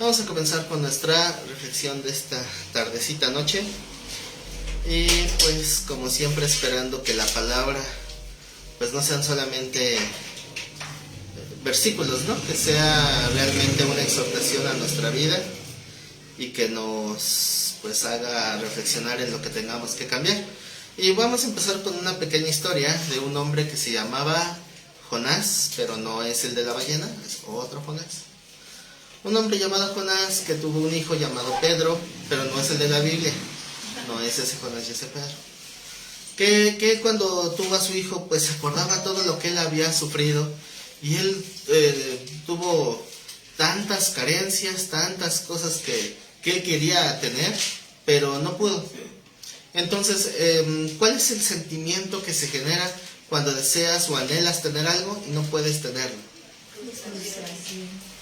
Vamos a comenzar con nuestra reflexión de esta tardecita noche. Y pues como siempre esperando que la palabra pues no sean solamente versículos, ¿no? Que sea realmente una exhortación a nuestra vida y que nos pues haga reflexionar en lo que tengamos que cambiar. Y vamos a empezar con una pequeña historia de un hombre que se llamaba Jonás, pero no es el de la ballena, es otro Jonás. Un hombre llamado Jonás que tuvo un hijo llamado Pedro, pero no es el de la Biblia, no es ese Jonás y ese Pedro. Que cuando tuvo a su hijo, pues se acordaba todo lo que él había sufrido, y él tuvo tantas carencias, tantas cosas que él quería tener, pero no pudo. Entonces, ¿cuál es el sentimiento que se genera cuando deseas o anhelas tener algo y no puedes tenerlo?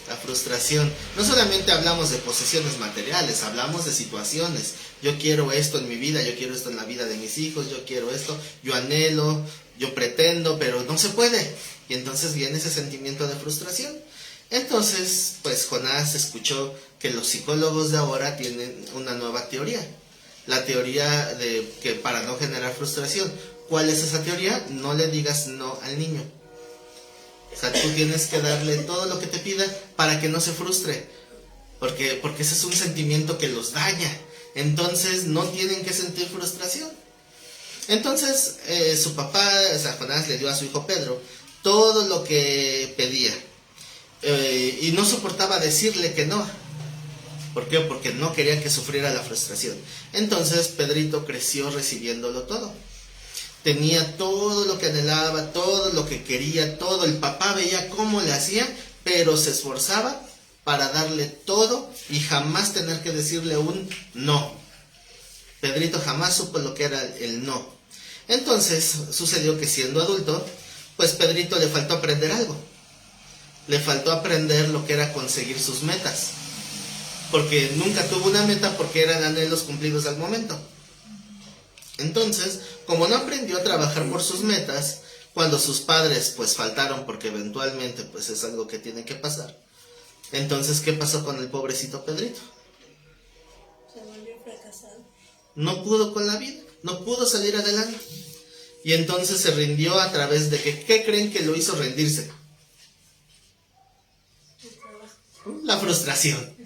La frustración. No solamente hablamos de posesiones materiales, hablamos de situaciones. Yo quiero esto en mi vida, yo quiero esto en la vida de mis hijos, yo quiero esto, yo anhelo, yo pretendo, pero no se puede. Y entonces viene ese sentimiento de frustración. Entonces, pues Jonás escuchó que los psicólogos de ahora tienen una nueva teoría. La teoría de que para no generar frustración. ¿Cuál es esa teoría? No le digas no al niño. O sea, tú tienes que darle todo lo que te pida para que no se frustre. Porque ese es un sentimiento que los daña. Entonces no tienen que sentir frustración. Entonces su papá, o sea, Jonás le dio a su hijo Pedro todo lo que pedía. Y no soportaba decirle que no. ¿Por qué? Porque no quería que sufriera la frustración. Entonces Pedrito creció recibiéndolo todo. Tenía todo lo que anhelaba, todo lo que quería, todo. El papá veía cómo le hacía, pero se esforzaba para darle todo y jamás tener que decirle un no. Pedrito jamás supo lo que era el no. Entonces sucedió que siendo adulto, pues Pedrito le faltó aprender algo. Le faltó aprender lo que era conseguir sus metas. Porque nunca tuvo una meta porque eran anhelos cumplidos al momento. Entonces, como no aprendió a trabajar por sus metas, cuando sus padres pues faltaron, porque eventualmente pues es algo que tiene que pasar, entonces ¿qué pasó con el pobrecito Pedrito? Se volvió fracasado. No pudo con la vida, no pudo salir adelante. Y entonces se rindió a través de que, ¿qué creen que lo hizo rendirse? La frustración.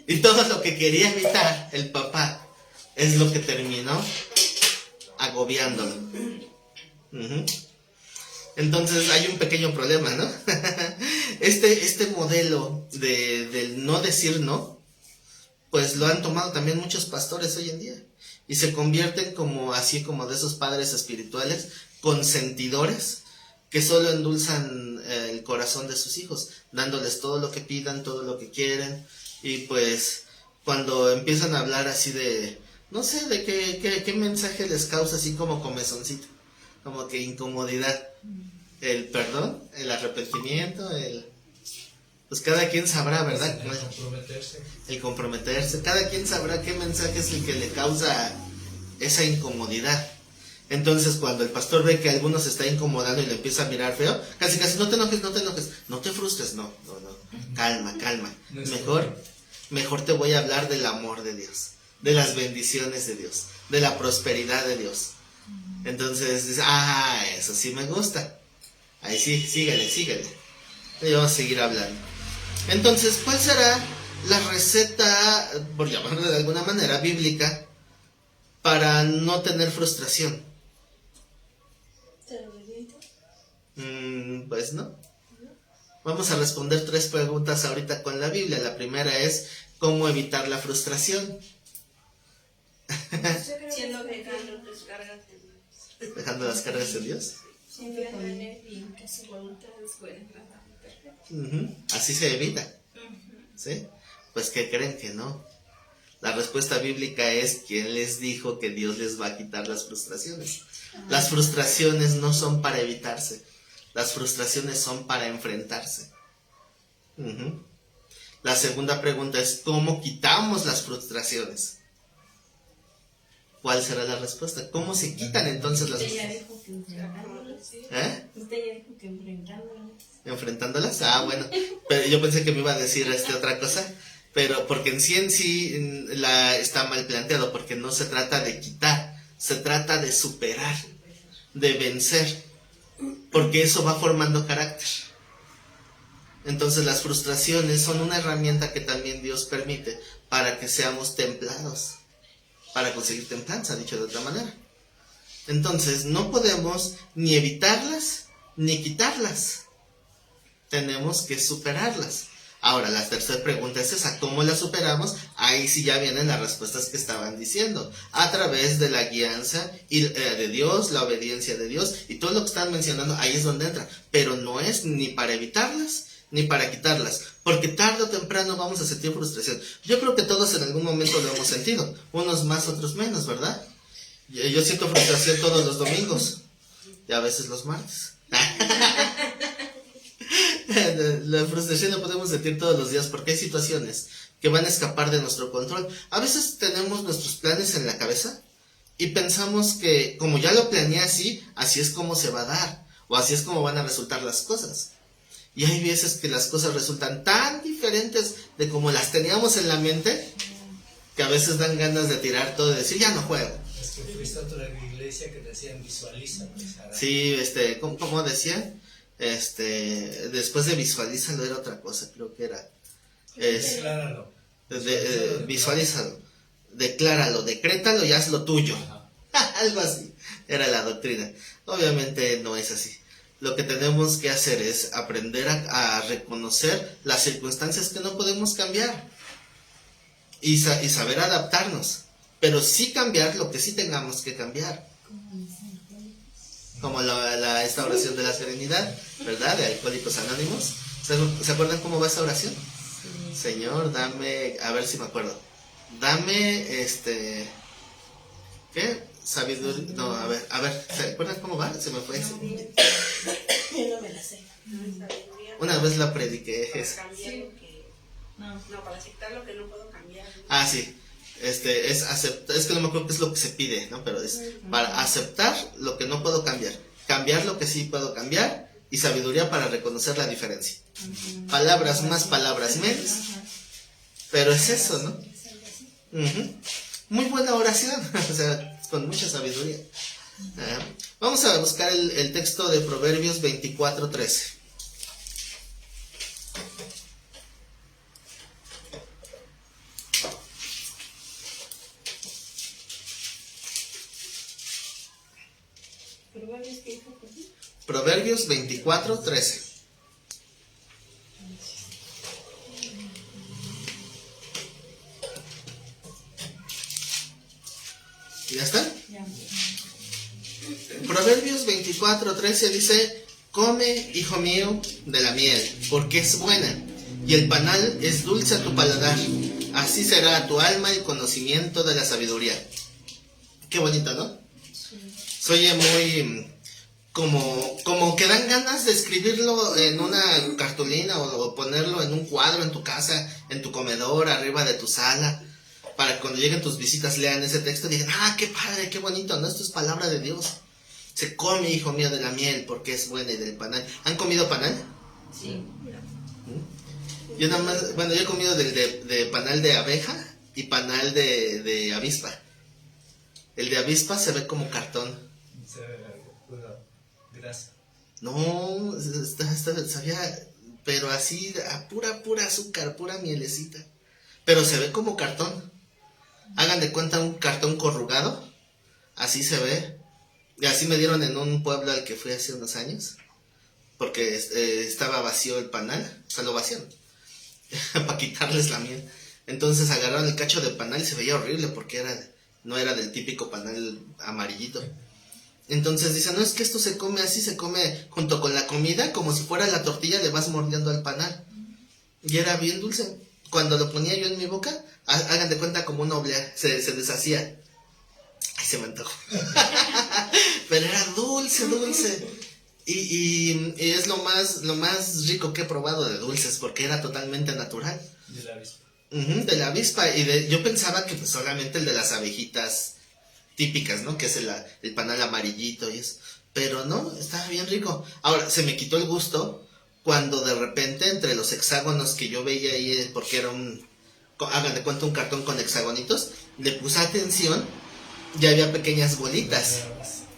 Y todo lo que quería evitar el papá es lo que terminó agobiándolo. Entonces hay un pequeño problema, ¿no? Este modelo del no decir no, pues lo han tomado también muchos pastores hoy en día. Y se convierten como así como de esos padres espirituales, consentidores, que solo endulzan el corazón de sus hijos, dándoles todo lo que pidan, todo lo que quieren. Y pues cuando empiezan a hablar así de, no sé, de qué mensaje les causa así como comezoncito, como que incomodidad, el perdón, el arrepentimiento, pues cada quien sabrá, ¿verdad? El comprometerse, cada quien sabrá qué mensaje es el que le causa esa incomodidad. Entonces cuando el pastor ve que alguno se está incomodando y le empieza a mirar feo, casi no te enojes, no te frustres, no, calma, mejor te voy a hablar del amor de Dios, de las bendiciones de Dios, de la prosperidad de Dios. Entonces dice, eso sí me gusta, ahí sí, síguele, y vamos a seguir hablando. Entonces, ¿cuál será la receta, por llamarlo de alguna manera, bíblica, para no tener frustración? Pues no. Vamos a responder 3 preguntas ahorita con la Biblia. La primera es, ¿cómo evitar la frustración? Dejando las cargas en Dios. Así se evita. ¿Sí? Pues ¿qué creen que no? La respuesta bíblica es, ¿quién les dijo que Dios les va a quitar las frustraciones? Las frustraciones no son para evitarse. Las frustraciones son para enfrentarse. La segunda pregunta es, ¿cómo quitamos las frustraciones? ¿Cuál será la respuesta? ¿Cómo se quitan entonces las frustraciones? Usted ya dijo que enfrentándolas. ¿Enfrentándolas? Bueno, pero yo pensé que me iba a decir otra cosa. pero porque en sí está mal planteado, porque no se trata de quitar, se trata de superar, de vencer, porque eso va formando carácter. Entonces las frustraciones son una herramienta que también Dios permite para que seamos templados, para conseguir templanza, dicho de otra manera. Entonces no podemos ni evitarlas ni quitarlas, tenemos que superarlas. Ahora, la tercera pregunta es esa, ¿cómo la superamos? Ahí sí ya vienen las respuestas que estaban diciendo, a través de la guianza de Dios, la obediencia de Dios, y todo lo que están mencionando, ahí es donde entra, pero no es ni para evitarlas, ni para quitarlas, porque tarde o temprano vamos a sentir frustración. Yo creo que todos en algún momento lo hemos sentido, unos más, otros menos, ¿verdad? Yo siento frustración todos los domingos, y a veces los martes. La frustración la podemos sentir todos los días porque hay situaciones que van a escapar de nuestro control. A veces tenemos nuestros planes en la cabeza y pensamos que como ya lo planeé así es como se va a dar, o así es como van a resultar las cosas. Y hay veces que las cosas resultan tan diferentes de como las teníamos en la mente, que a veces dan ganas de tirar todo y decir, ya no juego. Es que fuiste a otra iglesia que decían visualiza. Sí, ¿cómo decía? Después de visualízalo era otra cosa, creo que era. Decláralo. Visualízalo, decláralo, decrétalo y hazlo tuyo. Algo así, era la doctrina. Obviamente no es así. Lo que tenemos que hacer es aprender a reconocer las circunstancias que no podemos cambiar y saber adaptarnos, pero sí cambiar lo que sí tengamos que cambiar. Como esta oración de la serenidad, ¿verdad? De Alcohólicos Anónimos. ¿Se acuerdan cómo va esa oración? Sí. Señor, dame, a ver si me acuerdo. Dame, ¿qué? Sabiduría. No, a ver, ¿se acuerdan cómo va? Se me fue. Yo no me la sé. Una vez la prediqué. Para cambiar lo que... No, para aceptar lo que no puedo cambiar. Ah, sí. Es que no me acuerdo qué es lo que se pide, ¿no? Pero es para aceptar lo que no puedo cambiar, cambiar lo que sí puedo cambiar, y sabiduría para reconocer la diferencia. Palabras más, palabras menos, pero es eso, ¿no? Muy buena oración, o sea, con mucha sabiduría. Vamos a buscar el texto de Proverbios 24:13. Proverbios 24:13. ¿Ya está? Ya. Proverbios 24:13 dice: come, hijo mío, de la miel, porque es buena, y el panal es dulce a tu paladar. Así será a tu alma el conocimiento de la sabiduría. Qué bonito, ¿no? Sí. Se oye muy... Como que dan ganas de escribirlo en una cartulina o ponerlo en un cuadro en tu casa, en tu comedor, arriba de tu sala, para que cuando lleguen tus visitas lean ese texto y digan, ah, qué padre, qué bonito, ¿no? Esto es palabra de Dios. Se come, hijo mío, de la miel, porque es buena, y del panal. ¿Han comido panal? Sí. Yo nada más, bueno, yo he comido de panal de abeja y panal de avispa. El de avispa se ve como cartón. Se ve pura grasa. No, sabía, pero así, a pura azúcar, pura mielecita. Pero se ve como cartón. Hagan de cuenta un cartón corrugado. Así se ve. Y así me dieron en un pueblo al que fui hace unos años. Porque estaba vacío el panal. O sea, lo vaciaron. Para quitarles la miel. Entonces agarraron el cacho de panal y se veía horrible porque no era del típico panal amarillito. Entonces dicen, no, es que esto se come así, se come junto con la comida, como si fuera la tortilla, le vas mordiendo al panal. Y era bien dulce. Cuando lo ponía yo en mi boca, hagan de cuenta como una oblea, se deshacía. Ay, se me antojó. Pero era dulce. Y es lo más rico que he probado de dulces, porque era totalmente natural. De la avispa. De la avispa. Yo pensaba que pues, solamente el de las abejitas típicas, ¿no? Que es el panal amarillito y eso. Pero no, estaba bien rico. Ahora, se me quitó el gusto cuando de repente entre los hexágonos que yo veía ahí, porque era hagan de cuenta un cartón con hexagonitos, le puse atención, ya había pequeñas bolitas,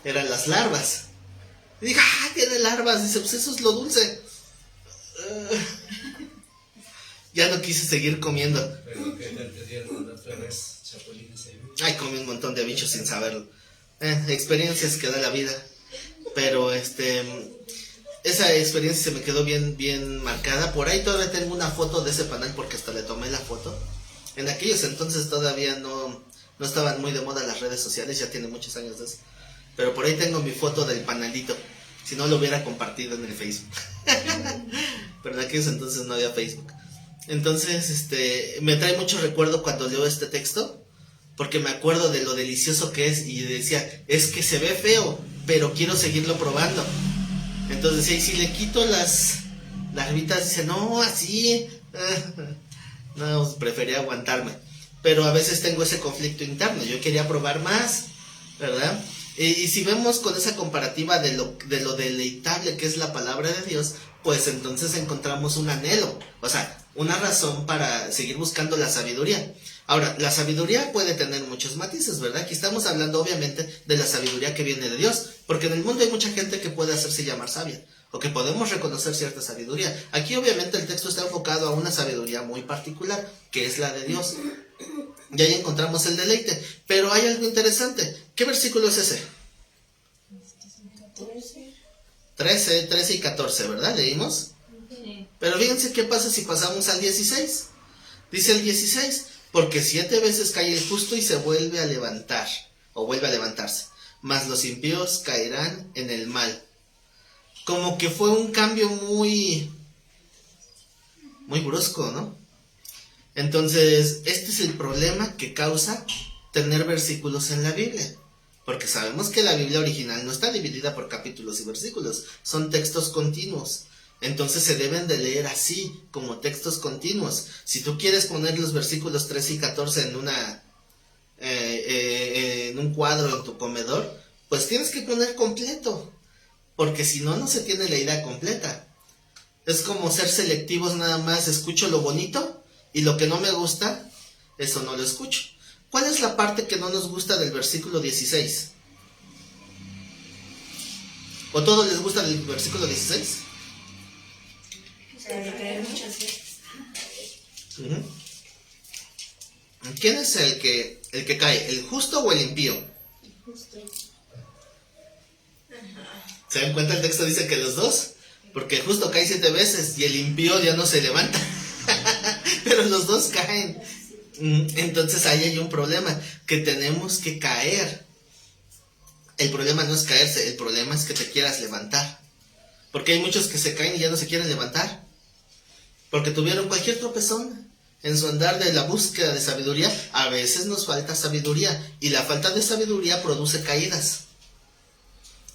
eran las larvas. Y dije, tiene larvas, dice, pues eso es lo dulce. Ya no quise seguir comiendo. Pero ¿qué tal te dieron la otra vez? Chapulines ahí. Ay, comí un montón de bichos sin saberlo. Experiencias que da la vida. Pero esa experiencia se me quedó bien marcada. Por ahí todavía tengo una foto de ese panal porque hasta le tomé la foto. En aquellos entonces todavía no estaban muy de moda las redes sociales, ya tiene muchos años de eso. Pero por ahí tengo mi foto del panalito. Si no lo hubiera compartido en el Facebook. Pero en aquellos entonces no había Facebook. Entonces, me trae mucho recuerdo cuando leo este texto, porque me acuerdo de lo delicioso que es y decía, es que se ve feo, pero quiero seguirlo probando. Entonces, si le quito las larvitas, dice, no, así, no, prefería aguantarme. Pero a veces tengo ese conflicto interno, yo quería probar más, ¿verdad? Y si vemos con esa comparativa de lo deleitable que es la palabra de Dios, pues entonces encontramos un anhelo, o sea, una razón para seguir buscando la sabiduría. Ahora, la sabiduría puede tener muchos matices, ¿verdad? Aquí estamos hablando obviamente de la sabiduría que viene de Dios, porque en el mundo hay mucha gente que puede hacerse llamar sabia, o que podemos reconocer cierta sabiduría. Aquí obviamente el texto está enfocado a una sabiduría muy particular, que es la de Dios. Y ahí encontramos el deleite. Pero hay algo interesante. ¿Qué versículo es ese? 13 y 14, ¿verdad? ¿Leímos? Sí. Pero fíjense qué pasa si pasamos al 16. Dice el 16, porque 7 veces cae el justo y se vuelve a levantar, o vuelve a levantarse, mas los impíos caerán en el mal. Como que fue un cambio muy brusco, ¿no? Entonces, este es el problema que causa tener versículos en la Biblia. Porque sabemos que la Biblia original no está dividida por capítulos y versículos, son textos continuos. Entonces se deben de leer así, como textos continuos. Si tú quieres poner los versículos 13 y 14 en un cuadro en tu comedor, pues tienes que poner completo, porque si no, no se tiene la idea completa. Es como ser selectivos nada más, escucho lo bonito y lo que no me gusta, eso no lo escucho. ¿Cuál es la parte que no nos gusta del versículo 16? ¿O todos les gusta del versículo 16? Uh-huh. ¿Quién es el que cae? ¿El justo o el impío? ¿Se dan cuenta? El texto dice que los dos, porque el justo cae 7 veces y el impío ya no se levanta. Pero los dos caen. Entonces ahí hay un problema, que tenemos que caer. El problema no es caerse, el problema es que te quieras levantar. Porque hay muchos que se caen y ya no se quieren levantar, porque tuvieron cualquier tropezón en su andar de la búsqueda de sabiduría. A veces nos falta sabiduría, y la falta de sabiduría produce caídas.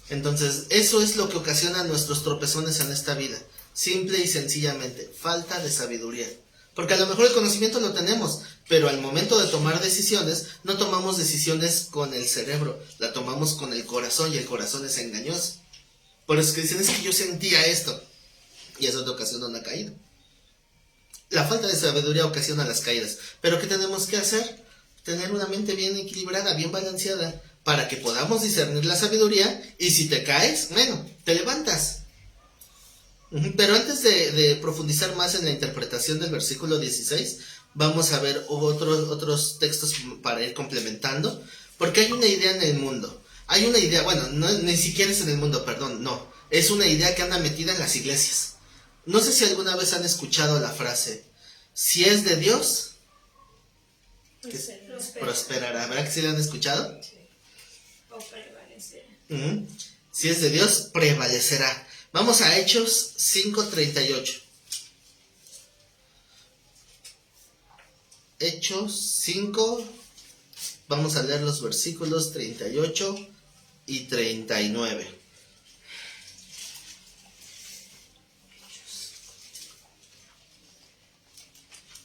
Entonces eso es lo que ocasiona nuestros tropezones en esta vida, simple y sencillamente, falta de sabiduría. Porque a lo mejor el conocimiento lo tenemos, pero al momento de tomar decisiones, no tomamos decisiones con el cerebro, la tomamos con el corazón, y el corazón es engañoso. Por eso que dicen, es que yo sentía esto, y eso te ocasiona una caída. La falta de sabiduría ocasiona las caídas. Pero ¿qué tenemos que hacer? Tener una mente bien equilibrada, bien balanceada, para que podamos discernir la sabiduría, y si te caes, bueno, te levantas. Pero antes de profundizar más en la interpretación del versículo 16, vamos a ver otros textos para ir complementando, porque hay una idea en el mundo. Hay una idea, bueno, no, ni siquiera es en el mundo, perdón, no. Es una idea que anda metida en las iglesias. No sé si alguna vez han escuchado la frase, si es de Dios, prosperará. ¿Verdad que sí la han escuchado? O prevalecer. Si es de Dios, prevalecerá. Vamos a Hechos 5:38. Hechos 5, vamos a leer los versículos 38 y 39.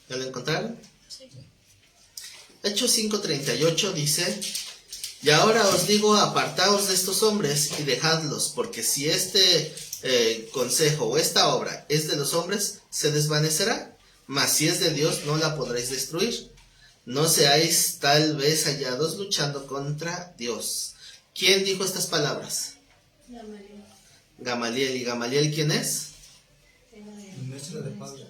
¿Ya lo encontraron? Sí. Hechos 5:38 dice: y ahora os digo, apartaos de estos hombres y dejadlos, porque si este consejo o esta obra es de los hombres, se desvanecerá, mas si es de Dios, no la podréis destruir. No seáis tal vez hallados luchando contra Dios. ¿Quién dijo estas palabras? Gamaliel. Gamaliel. ¿Y Gamaliel quién es? El maestro de Pablo.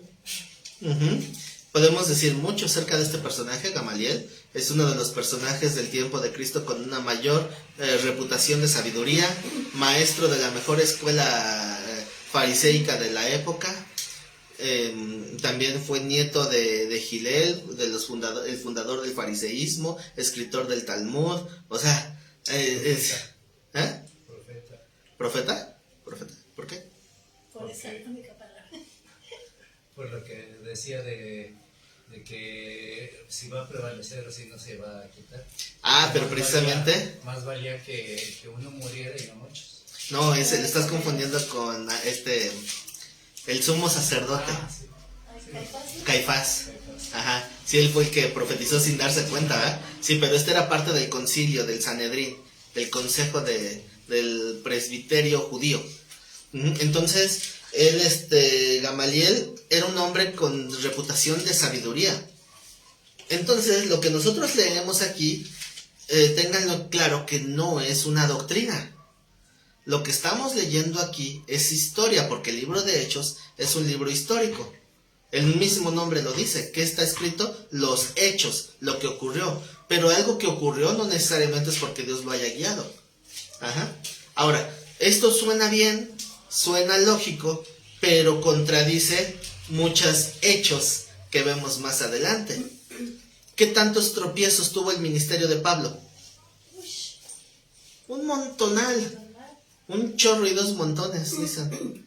Podemos decir mucho acerca de este personaje. Gamaliel es uno de los personajes del tiempo de Cristo con una mayor reputación de sabiduría, maestro de la mejor escuela fariseica de la época. También fue nieto de Gilel, el fundador del fariseísmo, escritor del Talmud. O sea, ¿Profeta? ¿Por qué? Por esa única palabra. Por lo que decía de que si va a prevalecer o si no se va a quitar. Pero precisamente... Más valía que uno muriera y no muchos. No, le estás confundiendo con el sumo sacerdote. Sí. Caifás. Ajá. Sí, él fue el que profetizó sin darse cuenta, ¿verdad? Sí, pero este era parte del concilio, del Sanedrín, del consejo del presbiterio judío. Entonces, Gamaliel era un hombre con reputación de sabiduría. Entonces, lo que nosotros leemos aquí, ténganlo claro que no es una doctrina. Lo que estamos leyendo aquí es historia, porque el libro de Hechos es un libro histórico. El mismo nombre lo dice. ¿Qué está escrito? Los hechos, lo que ocurrió. Pero algo que ocurrió no necesariamente es porque Dios lo haya guiado. Ahora, esto suena bien, suena lógico, pero contradice muchos hechos que vemos más adelante. ¿Qué tantos tropiezos tuvo el ministerio de Pablo? Un montonal. Un chorro y dos montones, dicen.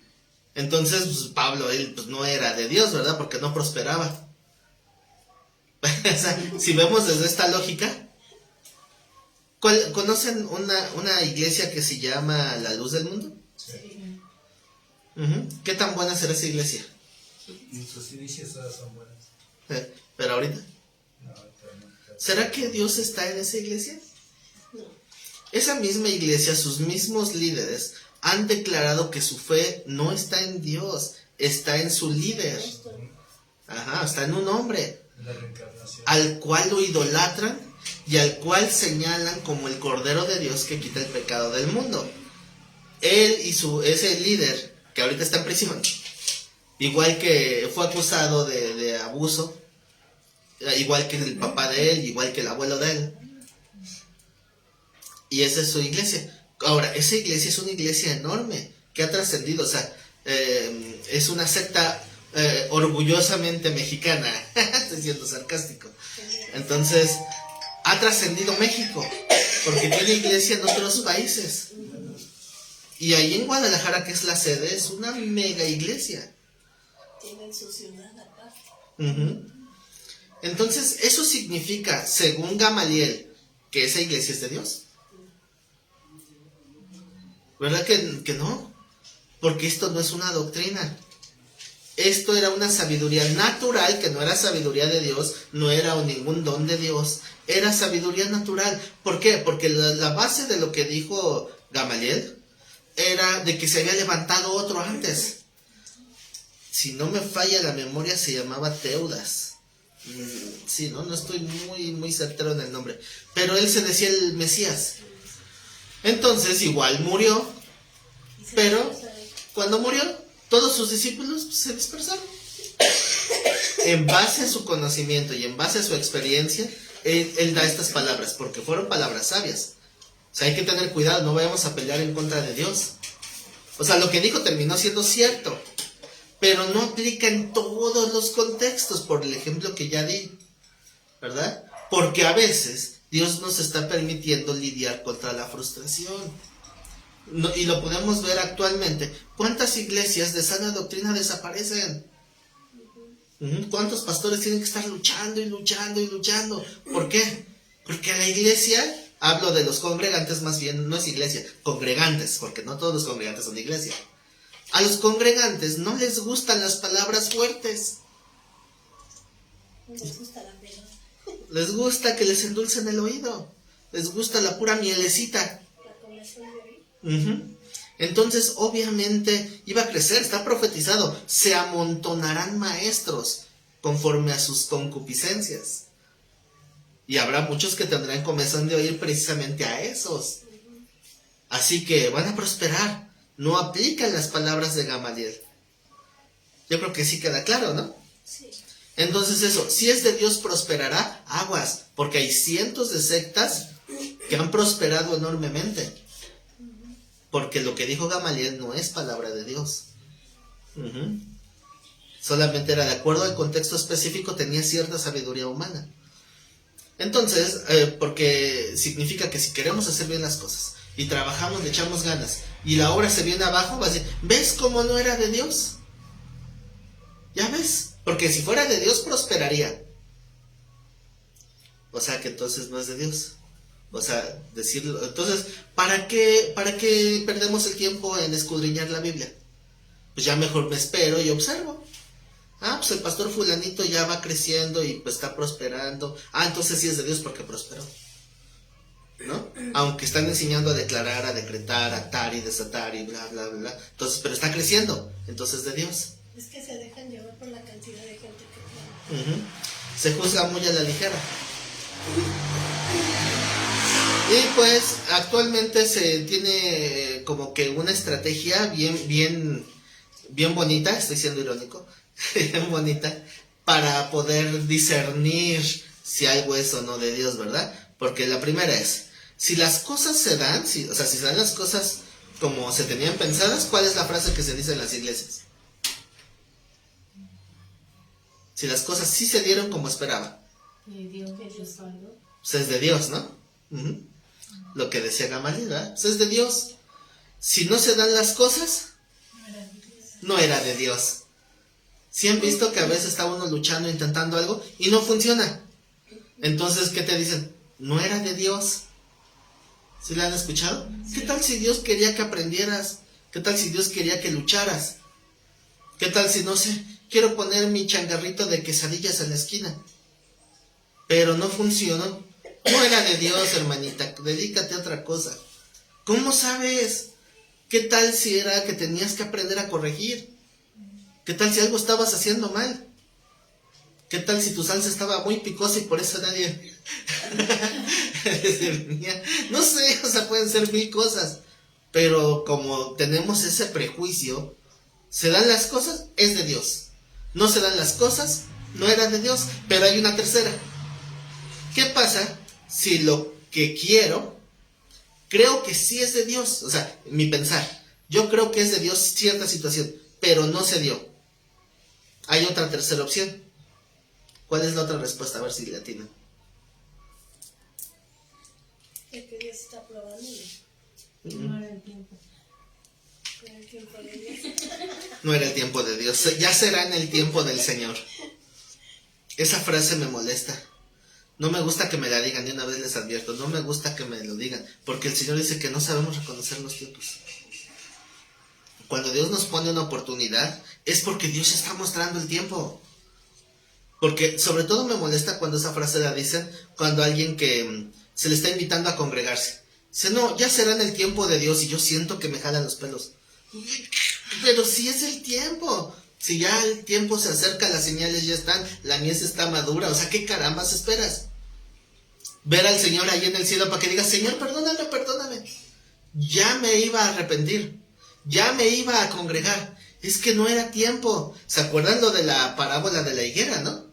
Entonces, pues, Pablo, él pues, no era de Dios, ¿verdad? Porque no prosperaba. O sea, si vemos desde esta lógica, ¿conocen una iglesia que se llama La Luz del Mundo? Sí. ¿Qué tan buena será esa iglesia? Sus inicios todas son buenas. Pero ahorita, No. ¿será que Dios está en esa iglesia? Esa misma iglesia, sus mismos líderes, han declarado que su fe no está en Dios, está en su líder. Está en un hombre, La reencarnación. al cual lo idolatran y al cual señalan como el Cordero de Dios que quita el pecado del mundo. Él y ese líder, que ahorita está en prisión, igual que fue acusado de abuso, igual que el papá de él, igual que el abuelo de él. Y esa es su iglesia. Ahora, esa iglesia es una iglesia enorme que ha trascendido, o sea, es una secta orgullosamente mexicana. Estoy siendo sarcástico. Entonces, ha trascendido México porque tiene iglesia en otros países. Y ahí en Guadalajara, que es la sede, es una mega iglesia. Tienen su ciudad aparte. Entonces, eso significa, según Gamaliel, que esa iglesia es de Dios. ¿Verdad que no? Porque esto no es una doctrina. Esto era una sabiduría natural, que no era sabiduría de Dios, no era ningún don de Dios, era sabiduría natural. ¿Por qué? Porque la base de lo que dijo Gamaliel era de que se había levantado otro antes. Si no me falla la memoria, se llamaba Teudas. Sí, no estoy muy certero en el nombre. Pero él se decía el Mesías. Entonces igual murió, pero cuando murió, todos sus discípulos se dispersaron. En base a su conocimiento y en base a su experiencia, él da estas palabras, porque fueron palabras sabias. O sea, hay que tener cuidado, no vayamos a pelear en contra de Dios. O sea, lo que dijo terminó siendo cierto, pero no aplica en todos los contextos, por el ejemplo que ya di, ¿verdad? Porque a veces Dios nos está permitiendo lidiar contra la frustración. Y lo podemos ver actualmente. ¿Cuántas iglesias de sana doctrina desaparecen? ¿Cuántos pastores tienen que estar luchando y luchando y luchando? ¿Por qué? Porque a la iglesia, hablo de los congregantes más bien, no es iglesia, congregantes, porque no todos los congregantes son iglesia. A los congregantes no les gustan las palabras fuertes. No les gusta la pena. Les gusta que les endulcen el oído. Les gusta la pura mielecita. La comezón de hoy. Entonces, obviamente, iba a crecer, está profetizado. Se amontonarán maestros conforme a sus concupiscencias. Y habrá muchos que tendrán comezón de oír precisamente a esos. Así que van a prosperar. No aplican las palabras de Gamaliel. Yo creo que sí queda claro, ¿no? Sí. Entonces eso, si es de Dios prosperará, aguas, porque hay cientos de sectas que han prosperado enormemente. Porque lo que dijo Gamaliel no es palabra de Dios. Solamente era de acuerdo al contexto específico, tenía cierta sabiduría humana. Entonces, porque significa que si queremos hacer bien las cosas y trabajamos, le echamos ganas y la obra se viene abajo, va a decir, ¿ves cómo no era de Dios? ¿Ya ves? Porque si fuera de Dios prosperaría. O sea que entonces no es de Dios. O sea, decirlo. Entonces, ¿para qué perdemos el tiempo en escudriñar la Biblia? Pues ya mejor me espero y observo. Ah, pues el pastor fulanito ya va creciendo y pues está prosperando. Ah, entonces sí es de Dios porque prosperó, ¿no? Aunque están enseñando a declarar, a decretar, a atar y desatar y bla, bla, bla. Entonces, pero está creciendo, entonces es de Dios. Es que se dejan llevar por la cantidad de gente que tienen. Se juzga muy a la ligera. Y pues actualmente se tiene como que una estrategia bien bonita, estoy siendo irónico, bien bonita, para poder discernir si algo es o no de Dios, ¿verdad? Porque la primera es, si las cosas se dan, si se dan las cosas como se tenían pensadas, ¿cuál es la frase que se dice en las iglesias? Si las cosas sí se dieron como esperaba. Dios respaldó. Pues es de Dios, ¿no? Lo que decía Gamaliel, ¿verdad? Pues es de Dios. Si no se dan las cosas, no era de Dios. ¿Sí han visto que a veces está uno luchando, intentando algo y no funciona? Entonces, ¿qué te dicen? No era de Dios. ¿Sí la han escuchado? ¿Qué tal si Dios quería que aprendieras? ¿Qué tal si Dios quería que lucharas? ¿Qué tal si, no sé, quiero poner mi changarrito de quesadillas en la esquina, pero no funcionó? No era de Dios, hermanita, dedícate a otra cosa. ¿Cómo sabes? ¿Qué tal si era que tenías que aprender a corregir? ¿Qué tal si algo estabas haciendo mal? ¿Qué tal si tu salsa estaba muy picosa y por eso nadie... No sé, o sea, pueden ser mil cosas. Pero como tenemos ese prejuicio, se dan las cosas, es de Dios. No se dan las cosas, no era de Dios. Pero hay una tercera. ¿Qué pasa si lo que quiero, creo que sí es de Dios? O sea, mi pensar, yo creo que es de Dios cierta situación, pero no se dio. Hay otra tercera opción. ¿Cuál es la otra respuesta? A ver si la tienen. Es que Dios está probando. No era el tiempo. Con el tiempo de Dios. No era el tiempo de Dios, ya será en el tiempo del Señor. Esa frase me molesta. No me gusta que me la digan, de una vez les advierto, no me gusta que me lo digan, porque el Señor dice que no sabemos reconocer los tiempos. Cuando Dios nos pone una oportunidad, es porque Dios está mostrando el tiempo. Porque sobre todo me molesta cuando esa frase la dicen, cuando alguien que se le está invitando a congregarse. Dice, no, ya será en el tiempo de Dios, y yo siento que me jalan los pelos. Pero si es el tiempo. Si ya el tiempo se acerca, las señales ya están, la mies está madura, o sea, ¿qué carambas esperas? Ver al Señor ahí en el cielo para que diga, Señor, perdóname, perdóname. Ya me iba a arrepentir, ya me iba a congregar. Es que no era tiempo. ¿Se acuerdan lo de la parábola de la higuera, no?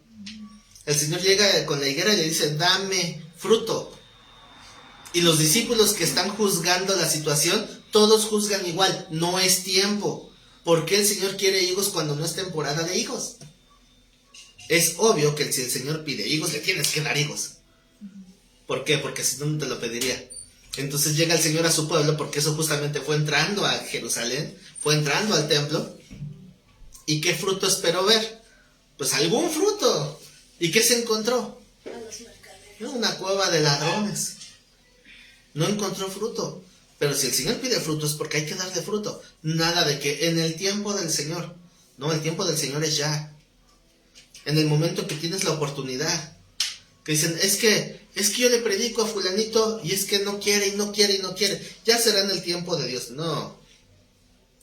El Señor llega con la higuera y le dice, dame fruto. Y los discípulos que están juzgando la situación, todos juzgan igual, no es tiempo. ¿Por qué el Señor quiere higos cuando no es temporada de higos? Es obvio que si el Señor pide higos, le tienes que dar higos. ¿Por qué? Porque si no, no te lo pediría. Entonces llega el Señor a su pueblo, porque eso justamente fue entrando a Jerusalén, fue entrando al templo. ¿Y qué fruto esperó ver? Pues algún fruto. ¿Y qué se encontró? A los mercaderes. Una cueva de ladrones. No encontró fruto. Pero si el Señor pide fruto es porque hay que darle fruto. Nada de que en el tiempo del Señor. No, el tiempo del Señor es ya. En el momento que tienes la oportunidad. Que dicen, es que yo le predico a fulanito y es que no quiere y no quiere y no quiere. Ya será en el tiempo de Dios. No,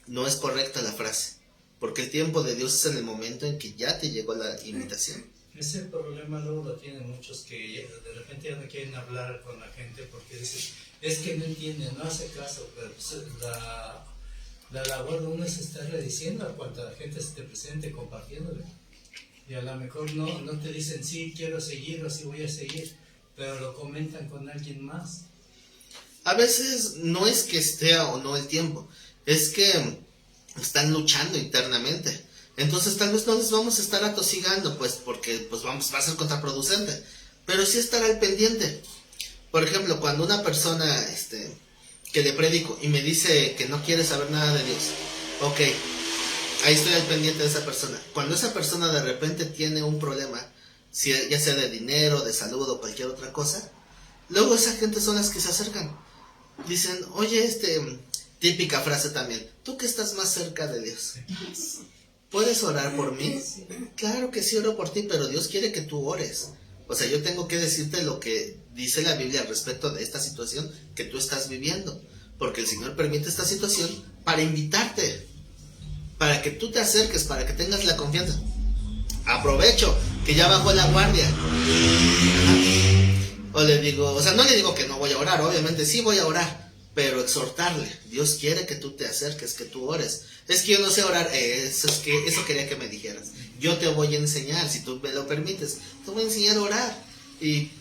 no es correcta la frase. porque el tiempo de Dios es en el momento en que ya te llegó la invitación. Ese problema luego lo tienen muchos que de repente ya no quieren hablar con la gente porque dicen, es que no entienden, no hace caso, pero pues, la labor de uno es estarle diciendo a cuanta gente se te presente, compartiéndole. Y a lo mejor no te dicen, sí, quiero seguir o sí voy a seguir, pero lo comentan con alguien más. A veces no es que esté o no el tiempo, es que están luchando internamente. Entonces tal vez no les vamos a estar atosigando, pues porque pues va a ser contraproducente, pero sí estar al pendiente. Por ejemplo, cuando una persona que le predico y me dice que no quiere saber nada de Dios, ok, ahí estoy al pendiente de esa persona. Cuando esa persona de repente tiene un problema, ya sea de dinero, de salud o cualquier otra cosa, luego esa gente son las que se acercan. Dicen, oye, típica frase también, tú que estás más cerca de Dios, ¿puedes orar por mí? Claro que sí oro por ti, pero Dios quiere que tú ores. O sea, yo tengo que decirte lo que dice la Biblia al respecto de esta situación que tú estás viviendo, porque el Señor permite esta situación para invitarte, para que tú te acerques, para que tengas la confianza. Aprovecho que ya bajó la guardia. O le digo, o sea, no le digo que no voy a orar, obviamente sí voy a orar, pero exhortarle. Dios quiere que tú te acerques, que tú ores. Es que yo no sé orar, eso quería que me dijeras. Yo te voy a enseñar, si tú me lo permites, te voy a enseñar a orar. Y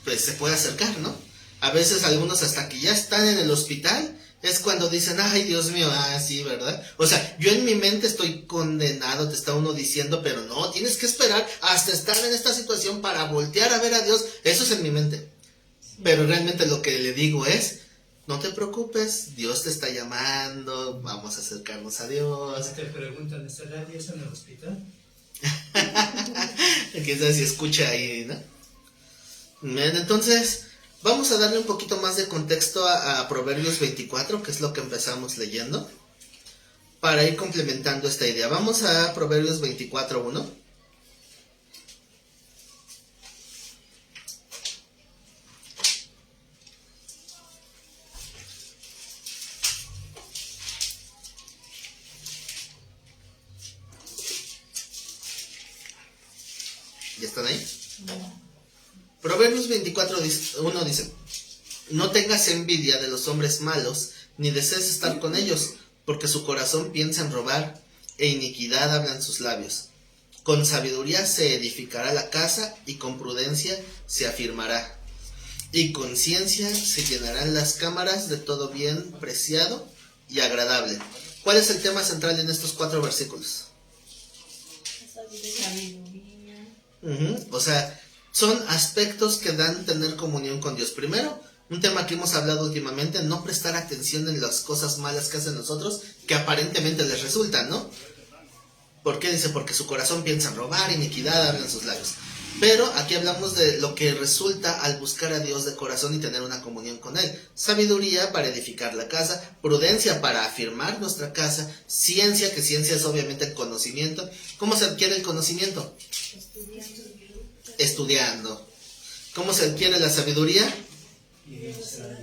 pues se puede acercar, ¿no? A veces algunos hasta que ya están en el hospital es cuando dicen, ay Dios mío, sí, ¿verdad? O sea, yo en mi mente estoy condenado, te está uno diciendo, pero no, tienes que esperar hasta estar en esta situación para voltear a ver a Dios. Eso es en mi mente. Pero realmente lo que le digo es, no te preocupes, Dios te está llamando, vamos a acercarnos a Dios. Te preguntan, ¿estará Dios en el hospital? Quién sabe si escucha ahí, ¿no? Bien, entonces, vamos a darle un poquito más de contexto a Proverbios 24, que es lo que empezamos leyendo, para ir complementando esta idea. Vamos a Proverbios 24:1. ¿Ya están ahí? Proverbios 24:1 dice, no tengas envidia de los hombres malos, ni desees estar con ellos, porque su corazón piensa en robar, e iniquidad hablan sus labios. Con sabiduría se edificará la casa, y con prudencia se afirmará. Y con ciencia se llenarán las cámaras de todo bien preciado y agradable. ¿Cuál es el tema central en estos 4 versículos? Sabiduría. O sea, son aspectos que dan tener comunión con Dios. Primero, un tema que hemos hablado últimamente, no prestar atención en las cosas malas que hacen nosotros, que aparentemente les resultan, ¿no? ¿Por qué? Dice, porque su corazón piensa en robar, iniquidad habla en sus labios. Pero aquí hablamos de lo que resulta al buscar a Dios de corazón y tener una comunión con Él. Sabiduría para edificar la casa, prudencia para afirmar nuestra casa, ciencia, que ciencia es obviamente el conocimiento. ¿Cómo se adquiere el conocimiento? Estudiando. ¿Cómo se adquiere la sabiduría? Pidiéndosela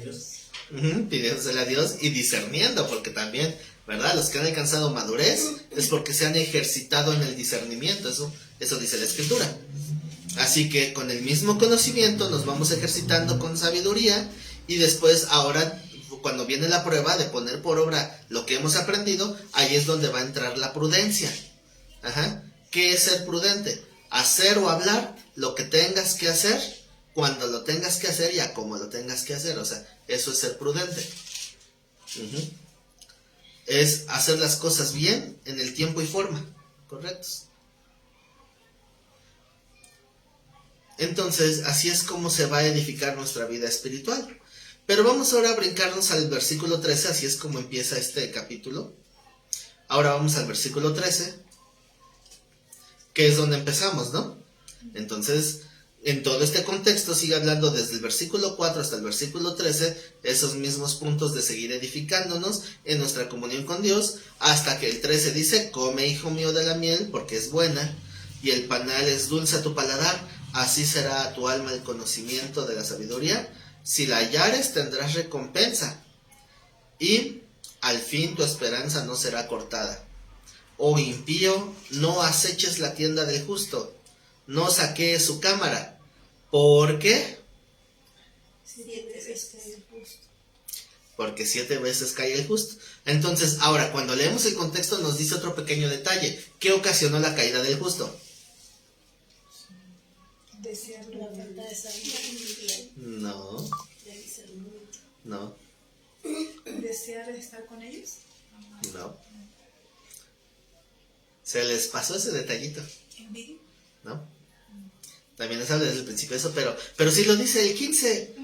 a Dios y discerniendo, porque también, ¿verdad? Los que han alcanzado madurez es porque se han ejercitado en el discernimiento, eso dice la Escritura. Así que con el mismo conocimiento nos vamos ejercitando con sabiduría, y después ahora cuando viene la prueba de poner por obra lo que hemos aprendido, ahí es donde va a entrar la prudencia. ¿Qué es ser prudente? Hacer o hablar lo que tengas que hacer, cuando lo tengas que hacer y a cómo lo tengas que hacer. O sea, eso es ser prudente. Es hacer las cosas bien en el tiempo y forma correctos. Entonces, así es como se va a edificar nuestra vida espiritual. Pero vamos ahora a brincarnos al versículo 13, así es como empieza este capítulo. Ahora vamos al versículo 13, que es donde empezamos, ¿no? Entonces, en todo este contexto sigue hablando desde el versículo 4 hasta el versículo 13, esos mismos puntos de seguir edificándonos en nuestra comunión con Dios, hasta que el 13 dice, come, hijo mío, de la miel, porque es buena, y el panal es dulce a tu paladar, así será a tu alma el conocimiento de la sabiduría. Si la hallares, tendrás recompensa, y al fin tu esperanza no será cortada. oh impío, no aceches la tienda del justo, no saquees su cámara, porque 7 veces el justo. porque 7 veces cae el justo. Entonces, ahora, cuando leemos el contexto nos dice otro pequeño detalle. ¿Qué ocasionó la caída del justo? Desear la falta de sabiduría. No, De discernimiento. no, Desear estar con ellos. no. Se les pasó ese detallito, Envidia. ¿no? También les habla desde el principio de eso, pero sí lo dice el 15.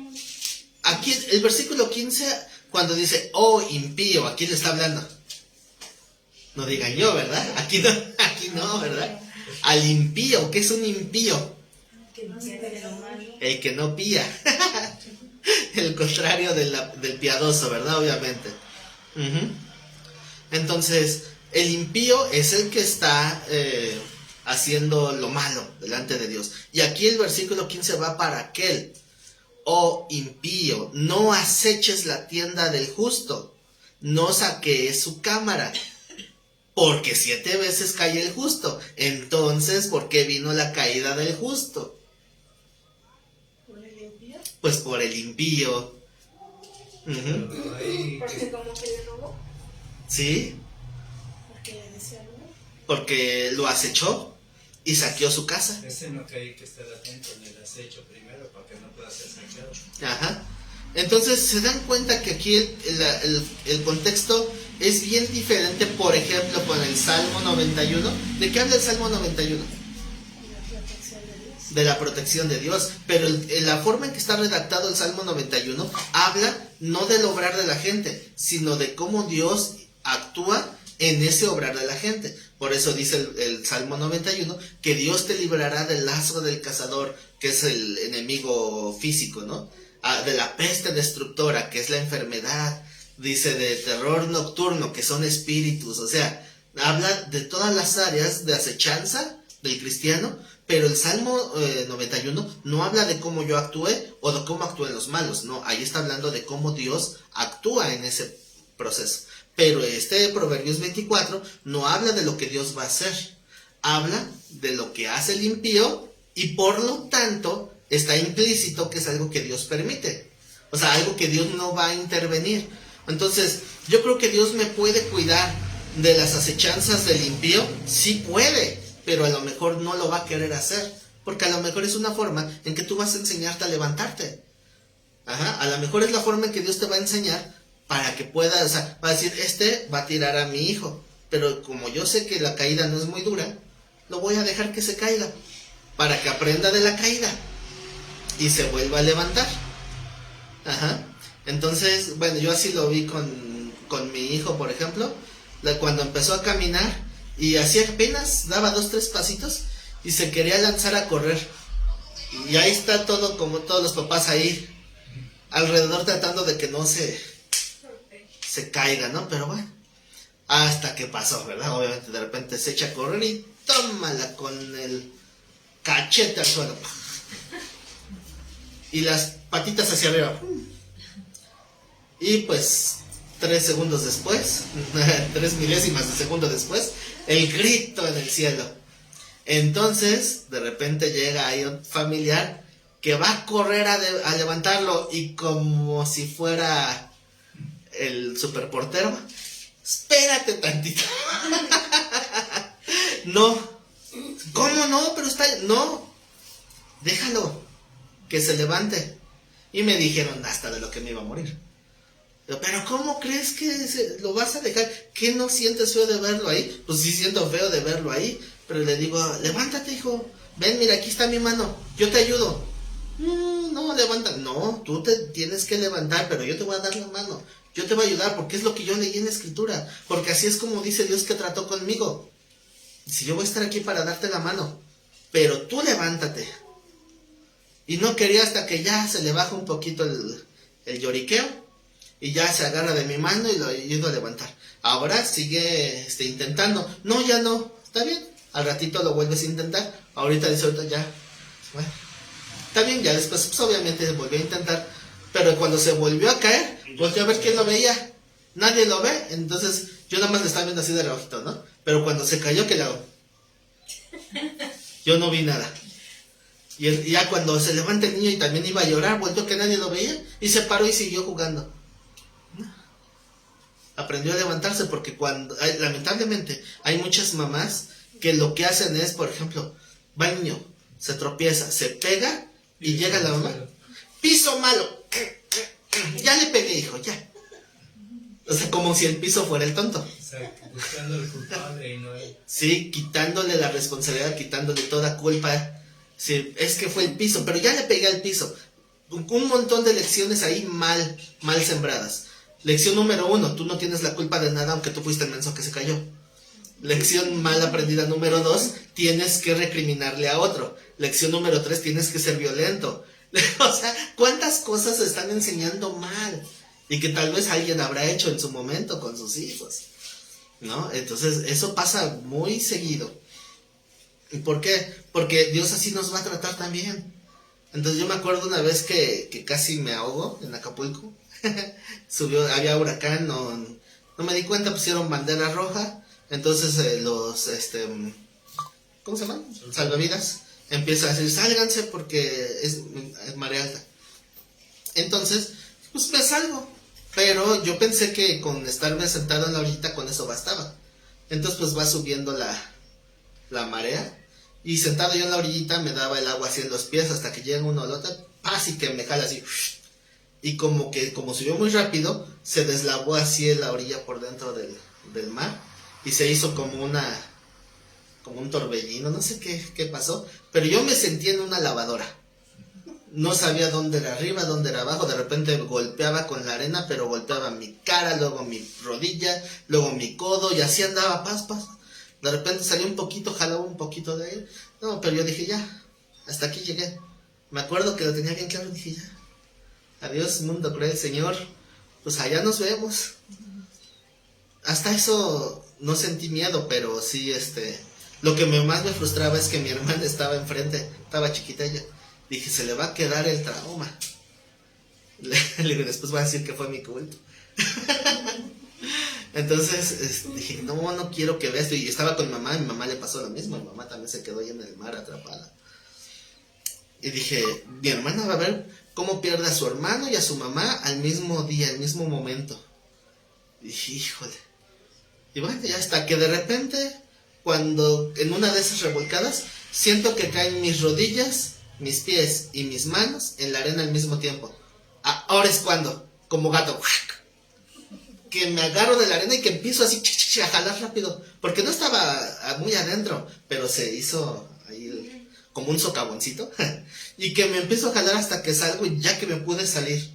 Aquí, el versículo 15, cuando dice, oh impío, ¿a quién le está hablando? No digan yo, ¿verdad? Aquí no, ¿verdad? Al impío, ¿qué es un impío? Que no se de lo malo. El que no pía. El contrario del piadoso, ¿verdad? Obviamente. Ujú. Entonces, el impío es el que está haciendo lo malo delante de Dios. Y aquí el versículo 15 va para aquel. Oh impío, no aceches la tienda del justo, no saquees su cámara, porque 7 veces cae el justo. Entonces, ¿por qué vino la caída del justo? ¿Por el envío? Pues por el impío. Ujú. Pero ahí, Porque como que le robó. ¿Sí? Porque le desea algo. Porque lo acechó y saqueó su casa. ese no que hay que estar atento en el acecho primero para que no pueda ser saqueado. Ajá. Entonces se dan cuenta que aquí el contexto es bien diferente, por ejemplo, con el Salmo 91. ¿De qué habla el Salmo 91? La protección de Dios. De la protección de Dios. Pero la forma en que está redactado el Salmo 91 habla no del obrar de la gente, sino de cómo Dios actúa en ese obrar de la gente. Por eso dice el Salmo 91 que Dios te librará del lazo del cazador, que es el enemigo físico, ¿no? De la peste destructora, que es la enfermedad. Dice de terror nocturno, que son espíritus. O sea, habla de todas las áreas de acechanza del cristiano, pero el Salmo 91 no habla de cómo yo actúe o de cómo actúen los malos. No, ahí está hablando de cómo Dios actúa en ese proceso. Pero este Proverbios 24 no habla de lo que Dios va a hacer, habla de lo que hace el impío y por lo tanto está implícito que es algo que Dios permite, o sea, algo que Dios no va a intervenir. Entonces, yo creo que Dios me puede cuidar de las acechanzas del impío, sí puede, pero a lo mejor no lo va a querer hacer, porque a lo mejor es una forma en que tú vas a enseñarte a levantarte. Ajá, a lo mejor es la forma en que Dios te va a enseñar para que pueda, o sea, va a decir, va a tirar a mi hijo, pero como yo sé que la caída no es muy dura, lo voy a dejar que se caiga, para que aprenda de la caída y se vuelva a levantar. Ajá. Entonces, bueno, yo así lo vi con mi hijo, por ejemplo, cuando empezó a caminar y así apenas daba 2-3 pasitos y se quería lanzar a correr. Y ahí está todo, como todos los papás ahí alrededor tratando de que no se caiga, ¿no? Pero bueno, hasta que pasó, ¿verdad? Obviamente de repente se echa a correr y tómala con el cachete al suelo. Y las patitas hacia arriba. Y pues 3 segundos después, 3 milésimas de segundo después, el grito en el cielo. Entonces, de repente llega ahí un familiar que va a correr a levantarlo y como si fuera el superportero, espérate tantito. No, ¿cómo no? Pero está, no, déjalo que se levante. Y me dijeron hasta de lo que me iba a morir. Pero ¿cómo crees que lo vas a dejar? ¿Qué no sientes feo de verlo ahí? Pues sí siento feo de verlo ahí, pero le digo, levántate hijo, ven, mira, aquí está mi mano, yo te ayudo. No, levanta, no, tú te tienes que levantar, pero yo te voy a dar la mano, yo te voy a ayudar, porque es lo que yo leí en la escritura, porque así es como dice Dios que trató conmigo. Si yo voy a estar aquí para darte la mano, pero tú levántate. Y no quería hasta que ya se le baja un poquito el lloriqueo, y ya se agarra de mi mano y lo ayudo a levantar. Ahora sigue intentando. No, ya no, está bien, al ratito lo vuelves a intentar. Ahorita ya, bueno, está bien, ya después pues, obviamente se volvió a intentar. Pero cuando se volvió a caer, volteó a ver quién lo veía. Nadie lo ve, entonces yo nada más le estaba viendo así de reojito, ¿no? Pero cuando se cayó, ¿qué le hago? Yo no vi nada. Y ya cuando se levanta el niño y también iba a llorar, volvió que nadie lo veía y se paró y siguió jugando. Aprendió a levantarse porque lamentablemente hay muchas mamás que lo que hacen es, por ejemplo, va el niño, se tropieza, se pega y llega la mamá. Piso malo. Ya le pegué, hijo, ya. O sea, como si el piso fuera el tonto. Exacto, buscando el culpable y no él. Sí, quitándole la responsabilidad, quitándole toda culpa. Sí, es que fue el piso, pero ya le pegué al piso. Un montón de lecciones ahí mal sembradas. Lección número 1, tú no tienes la culpa de nada aunque tú fuiste el menso que se cayó. Lección mal aprendida número 2, tienes que recriminarle a otro. Lección número 3, tienes que ser violento. O sea, ¿cuántas cosas se están enseñando mal? Y que tal vez alguien habrá hecho en su momento con sus hijos, ¿no? Entonces, eso pasa muy seguido. ¿Y por qué? Porque Dios así nos va a tratar también. Entonces yo me acuerdo una vez que casi me ahogo en Acapulco. Había huracán, no me di cuenta, pusieron bandera roja. Entonces ¿cómo se llaman? Salvavidas. Empieza a decir, sálganse porque es marea alta. Entonces, pues me salgo. Pero yo pensé que con estarme sentado en la orillita con eso bastaba. Entonces pues va subiendo la marea. Y sentado yo en la orillita me daba el agua así en los pies hasta que llega una olota, así que me jala así. Y como subió muy rápido, se deslavó así en la orilla por dentro del mar. Y se hizo como un torbellino, no sé qué pasó. Pero yo me sentí en una lavadora. No sabía dónde era arriba, dónde era abajo. De repente golpeaba con la arena, pero golpeaba mi cara, luego mi rodilla, luego mi codo. Y así andaba, paz. De repente salió un poquito, jalaba un poquito de aire. No, pero yo dije ya, hasta aquí llegué. Me acuerdo que lo tenía bien claro, dije ya. Adiós, mundo cruel, Señor. Pues allá nos vemos. Hasta eso no sentí miedo, pero sí, lo que más me frustraba es que mi hermana estaba enfrente, estaba chiquita ella. Dije, se le va a quedar el trauma. Le digo, después va a decir que fue mi culpa. Entonces dije, no quiero que vea esto. Y estaba con mi mamá le pasó lo mismo. Mi mamá también se quedó ahí en el mar atrapada. Y dije, mi hermana va a ver cómo pierde a su hermano y a su mamá al mismo día, al mismo momento. Y dije, híjole. Y bueno, ya hasta que de repente, cuando en una de esas revolcadas, siento que caen mis rodillas, mis pies y mis manos en la arena al mismo tiempo. Ahora es cuando, como gato, que me agarro de la arena y que empiezo así a jalar rápido, porque no estaba muy adentro, pero se hizo ahí como un socavoncito, y que me empiezo a jalar hasta que salgo y ya que me pude salir,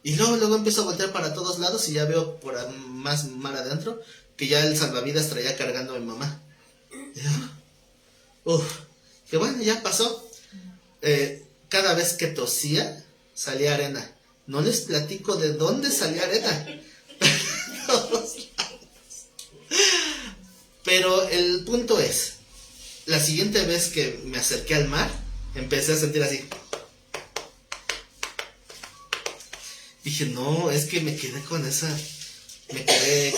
y luego empiezo a voltear para todos lados y ya veo por más mar adentro, que ya el salvavidas traía cargando a mi mamá. Que bueno, ya pasó. Cada vez que tosía, salía arena. No les platico de dónde salía arena. Pero el punto es, la siguiente vez que me acerqué al mar, empecé a sentir así. Dije, no, es que me quedé,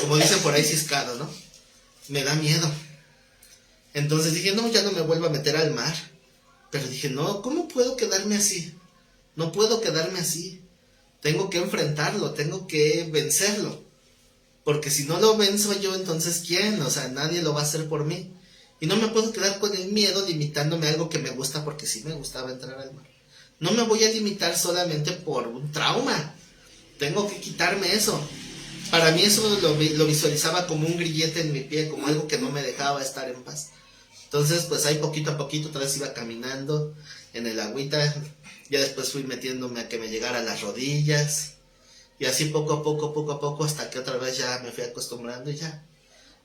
como dicen por ahí, ciscado, ¿no? Me da miedo. Entonces dije, no, ya no me vuelvo a meter al mar. Pero dije, no, ¿cómo puedo quedarme así? No puedo quedarme así. Tengo que enfrentarlo, tengo que vencerlo. Porque si no lo venzo yo, entonces ¿quién? O sea, nadie lo va a hacer por mí. Y no me puedo quedar con el miedo limitándome a algo que me gusta, porque sí me gustaba entrar al mar. No me voy a limitar solamente por un trauma. Tengo que quitarme eso. Para mí eso lo visualizaba como un grillete en mi pie, como algo que no me dejaba estar en paz. Entonces, pues ahí poquito a poquito, otra vez iba caminando en el agüita. Ya después fui metiéndome a que me llegara a las rodillas. Y así poco a poco, hasta que otra vez ya me fui acostumbrando y ya.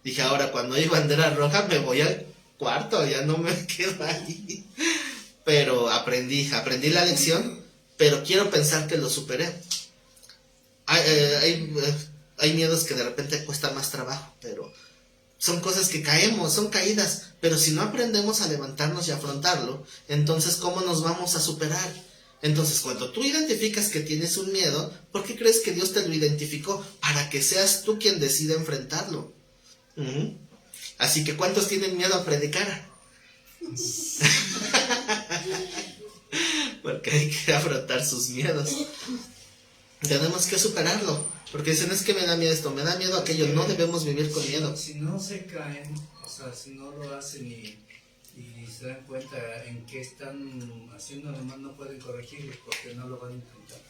Dije, ahora cuando hay bandera roja me voy al cuarto, ya no me quedo ahí. Pero aprendí la lección, pero quiero pensar que lo superé. Hay miedos que de repente cuesta más trabajo, pero son cosas que caemos, son caídas. Pero si no aprendemos a levantarnos y afrontarlo, entonces ¿cómo nos vamos a superar? Entonces, cuando tú identificas que tienes un miedo, ¿por qué crees que Dios te lo identificó? Para que seas tú quien decida enfrentarlo. Así que ¿cuántos tienen miedo a predicar? Porque hay que afrontar sus miedos. Tenemos que superarlo. Porque dicen, es que me da miedo esto, me da miedo aquello. No debemos vivir con miedo. Si no se caen, o sea, si no lo hacen y se dan cuenta en qué están haciendo, además no pueden corregirlo porque no lo van a intentar.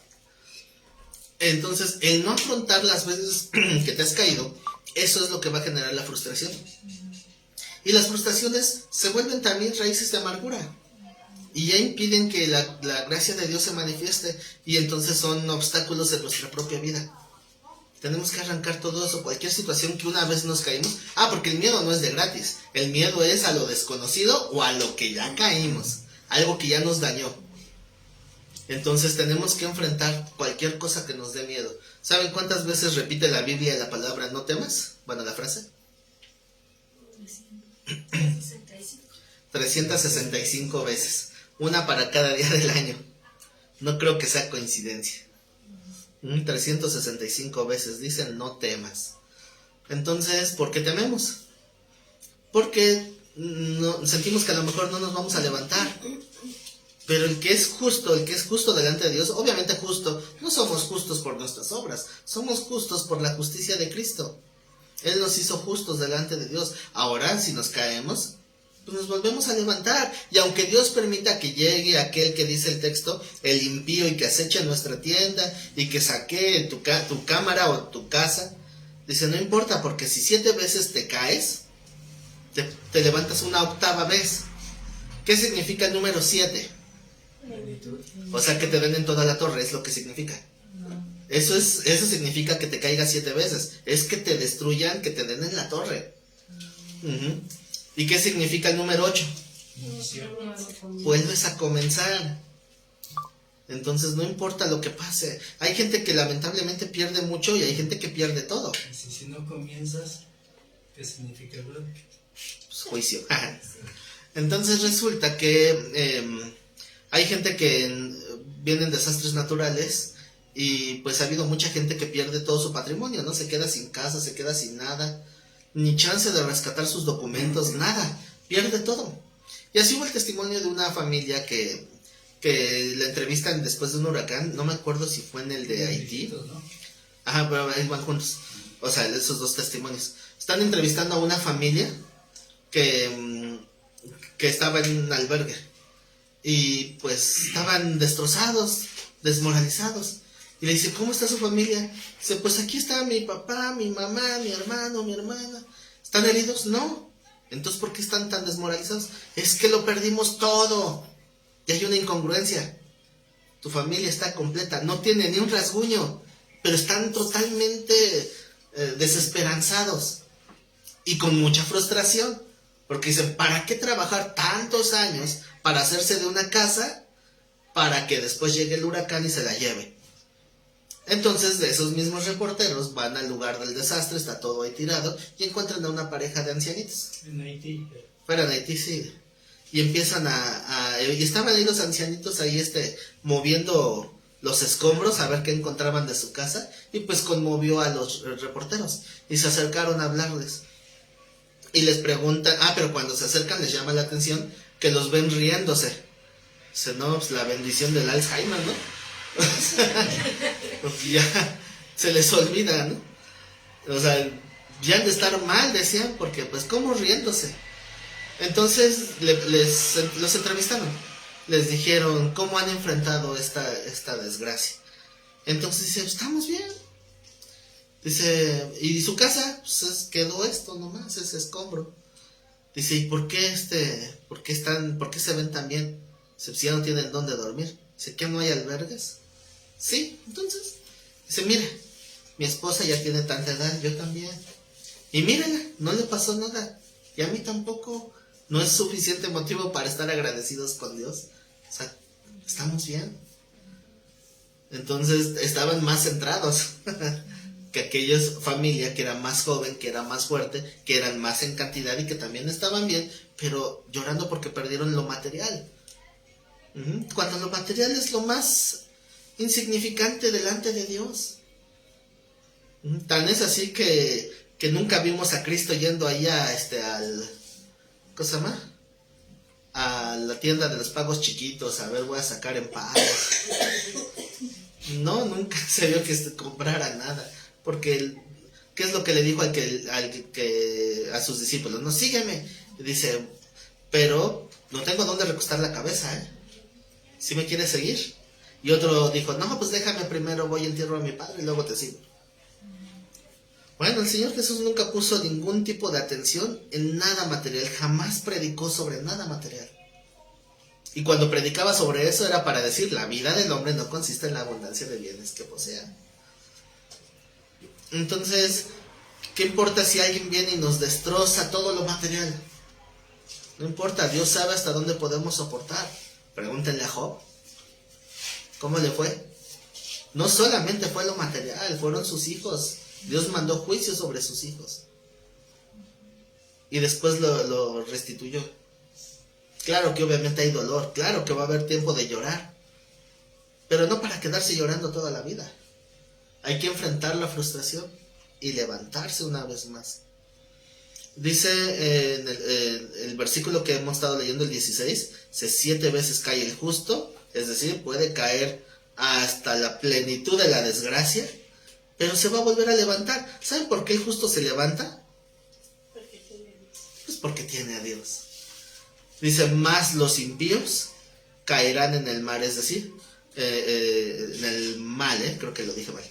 Entonces, el no afrontar las veces que te has caído, eso es lo que va a generar la frustración. Y las frustraciones se vuelven también raíces de amargura. Y ya impiden que la gracia de Dios se manifieste. Y entonces son obstáculos en nuestra propia vida. Tenemos que arrancar todo eso, cualquier situación que una vez nos caímos. Porque el miedo no es de gratis. El miedo es a lo desconocido o a lo que ya caímos. Algo que ya nos dañó. Entonces tenemos que enfrentar cualquier cosa que nos dé miedo. ¿Saben cuántas veces repite la Biblia la palabra no temas? Bueno, la frase. 365 veces. Una para cada día del año. No creo que sea coincidencia. 365 veces dicen no temas. Entonces, ¿por qué tememos? Porque sentimos que a lo mejor no nos vamos a levantar. Pero el que es justo delante de Dios, obviamente justo, no somos justos por nuestras obras, somos justos por la justicia de Cristo. Él nos hizo justos delante de Dios. Ahora, si nos caemos, pues nos volvemos a levantar. Y aunque Dios permita que llegue aquel que dice el texto, el impío, y que aceche nuestra tienda, y que saquee tu cámara o tu casa, dice, no importa, porque si 7 veces te caes, te levantas una 8ª vez. ¿Qué significa el número 7? O sea, que te den en toda la torre, es lo que significa. Eso significa que te caigas 7 veces. Es que te destruyan, que te den en la torre. ¿Y qué significa el número 8? Vuelves a comenzar. Entonces no importa lo que pase. Hay gente que lamentablemente pierde mucho y hay gente que pierde todo. Si no comienzas, ¿qué significa el bloque? Pues, juicio. Entonces resulta que hay gente que vienen desastres naturales y pues ha habido mucha gente que pierde todo su patrimonio, ¿no? Se queda sin casa, se queda sin nada, ni chance de rescatar sus documentos, nada, pierde todo. Y así hubo el testimonio de una familia que la entrevistan después de un huracán, no me acuerdo si fue en el de Haití. ¿No? Ajá, pero ahí van juntos, o sea, esos dos testimonios. Están entrevistando a una familia que estaba en un albergue y pues estaban destrozados, desmoralizados, y le dice, ¿cómo está su familia? Dice, pues aquí está mi papá, mi mamá, mi hermano, mi hermana. ¿Están heridos? No. Entonces, ¿por qué están tan desmoralizados? Es que lo perdimos todo. Y hay una incongruencia. Tu familia está completa, no tiene ni un rasguño, pero están totalmente desesperanzados y con mucha frustración. Porque dicen, ¿para qué trabajar tantos años para hacerse de una casa para que después llegue el huracán y se la lleve? Entonces, esos mismos reporteros van al lugar del desastre, está todo ahí tirado, y encuentran a una pareja de ancianitos. En Haití. Fuera de Haití, sí. Y empiezan y estaban ahí los ancianitos ahí moviendo los escombros a ver qué encontraban de su casa, y pues conmovió a los reporteros, y se acercaron a hablarles. Y les preguntan, pero cuando se acercan les llama la atención que los ven riéndose. Dice, no, pues la bendición del Alzheimer, ¿no? O sea, porque ya se les olvida, ¿no? O sea, ya han de estar mal, decían, porque pues, ¿cómo riéndose? Entonces los entrevistaron. Les dijeron, ¿cómo han enfrentado esta desgracia? Entonces dice, estamos bien. Dice, ¿y su casa? Pues quedó esto nomás, ese escombro. Dice, ¿y por qué por qué se ven tan bien? Dice, si ya no tienen dónde dormir. Dice, ¿qué no hay albergues? Sí, entonces. Dice, mire, mi esposa ya tiene tanta edad, yo también. Y mírela, no le pasó nada. Y a mí tampoco. No es suficiente motivo para estar agradecidos con Dios. O sea, estamos bien. Entonces estaban más centrados que aquellos familia que era más joven, que era más fuerte, que eran más en cantidad y que también estaban bien, pero llorando porque perdieron lo material. Cuando lo material es lo más insignificante delante de Dios. Tan es así que que nunca vimos a Cristo yendo ahí ¿cómo se llama? A la tienda de los pagos chiquitos, a ver, voy a sacar en pagos. No, nunca se vio que comprara nada, porque ¿qué es lo que le dijo a sus discípulos? No, sígueme. Dice, pero no tengo dónde recostar la cabeza, ¿eh? ¿Sí me quieres seguir? Y otro dijo, no, pues déjame primero, voy y entierro a mi padre y luego te sigo. Bueno, el Señor Jesús nunca puso ningún tipo de atención en nada material, jamás predicó sobre nada material. Y cuando predicaba sobre eso era para decir, la vida del hombre no consiste en la abundancia de bienes que posea. Entonces, ¿qué importa si alguien viene y nos destroza todo lo material? No importa, Dios sabe hasta dónde podemos soportar. Pregúntenle a Job, ¿cómo le fue? No solamente fue lo material, fueron sus hijos. Dios mandó juicio sobre sus hijos. Y después lo restituyó. Claro que obviamente hay dolor, claro que va a haber tiempo de llorar, pero no para quedarse llorando toda la vida. Hay que enfrentar la frustración y levantarse una vez más. Dice en el versículo que hemos estado leyendo, el 16, 7 veces cae el justo, es decir, puede caer hasta la plenitud de la desgracia, pero se va a volver a levantar. ¿Saben por qué el justo se levanta? Pues porque tiene a Dios. Dice, más los impíos caerán en el mar, es decir, en el mal, creo que lo dije mal.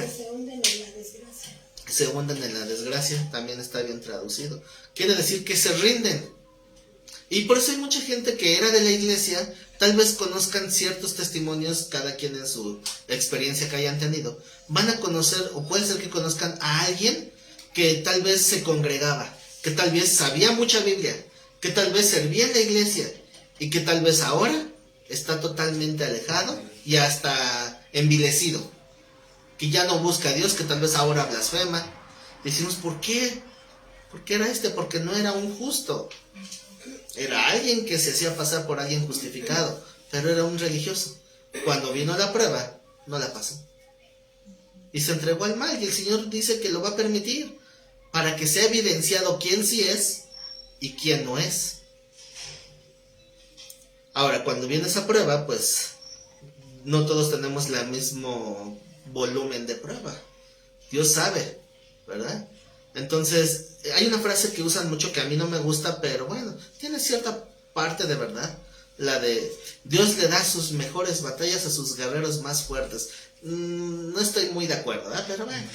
Se hunden en la desgracia. Se hunden en la desgracia, también está bien traducido. Quiere decir que se rinden. Y por eso hay mucha gente que era de la iglesia, tal vez conozcan ciertos testimonios, cada quien en su experiencia que hayan tenido. Van a conocer, o puede ser que conozcan a alguien que tal vez se congregaba, que tal vez sabía mucha Biblia, que tal vez servía en la iglesia, y que tal vez ahora está totalmente alejado y hasta envilecido, que ya no busca a Dios, que tal vez ahora blasfema. Decimos, ¿por qué? ¿Por qué era porque no era un justo? Era alguien que se hacía pasar por alguien justificado, pero era un religioso. Cuando vino la prueba, no la pasó. Y se entregó al mal, y el Señor dice que lo va a permitir, para que sea evidenciado quién sí es y quién no es. Ahora, cuando viene esa prueba, pues no todos tenemos el mismo volumen de prueba. Dios sabe, ¿verdad? Entonces, hay una frase que usan mucho que a mí no me gusta, pero bueno, tiene cierta parte de verdad. La de, Dios le da sus mejores batallas a sus guerreros más fuertes. No estoy muy de acuerdo, ¿verdad? Pero bueno,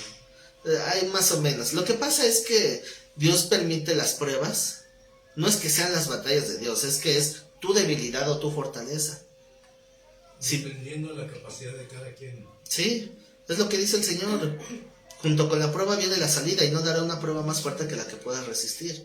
hay más o menos. Lo que pasa es que Dios permite las pruebas. No es que sean las batallas de Dios, es que es tu debilidad o tu fortaleza. Dependiendo de la capacidad de cada quien. Sí, es lo que dice el Señor. Junto con la prueba viene la salida, y no dará una prueba más fuerte que la que puedas resistir.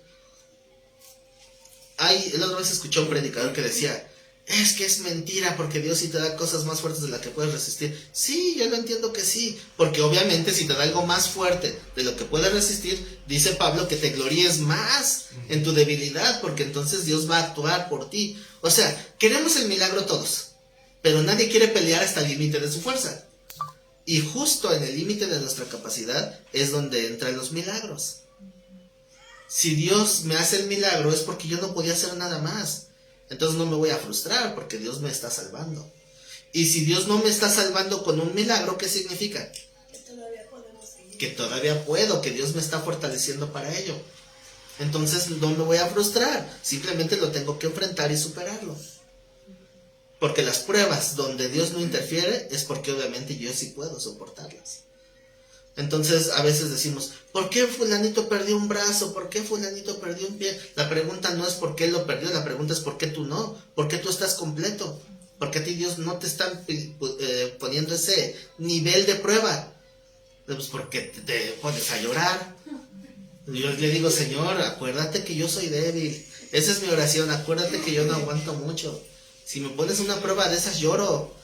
La otra vez escuché a un predicador que decía, es que es mentira, porque Dios sí te da cosas más fuertes de las que puedes resistir. Sí, yo lo entiendo que sí, porque obviamente si te da algo más fuerte de lo que puedes resistir, dice Pablo que te gloríes más en tu debilidad, porque entonces Dios va a actuar por ti. O sea, queremos el milagro todos, pero nadie quiere pelear hasta el límite de su fuerza. Y justo en el límite de nuestra capacidad es donde entran los milagros. Si Dios me hace el milagro es porque yo no podía hacer nada más. Entonces no me voy a frustrar porque Dios me está salvando. Y si Dios no me está salvando con un milagro, ¿qué significa? Que todavía podemos seguir. Que todavía puedo, que Dios me está fortaleciendo para ello. Entonces no me voy a frustrar, simplemente lo tengo que enfrentar y superarlo. Porque las pruebas donde Dios no interfiere es porque obviamente yo sí puedo soportarlas. Entonces a veces decimos, ¿por qué fulanito perdió un brazo? ¿Por qué fulanito perdió un pie? La pregunta no es por qué lo perdió, la pregunta es por qué tú no, por qué tú estás completo, por qué a ti Dios no te está poniendo ese nivel de prueba. Pues porque te pones a llorar. Yo le digo, Señor, acuérdate que yo soy débil. Esa es mi oración, acuérdate que yo no aguanto mucho. Si me pones una prueba de esas lloro.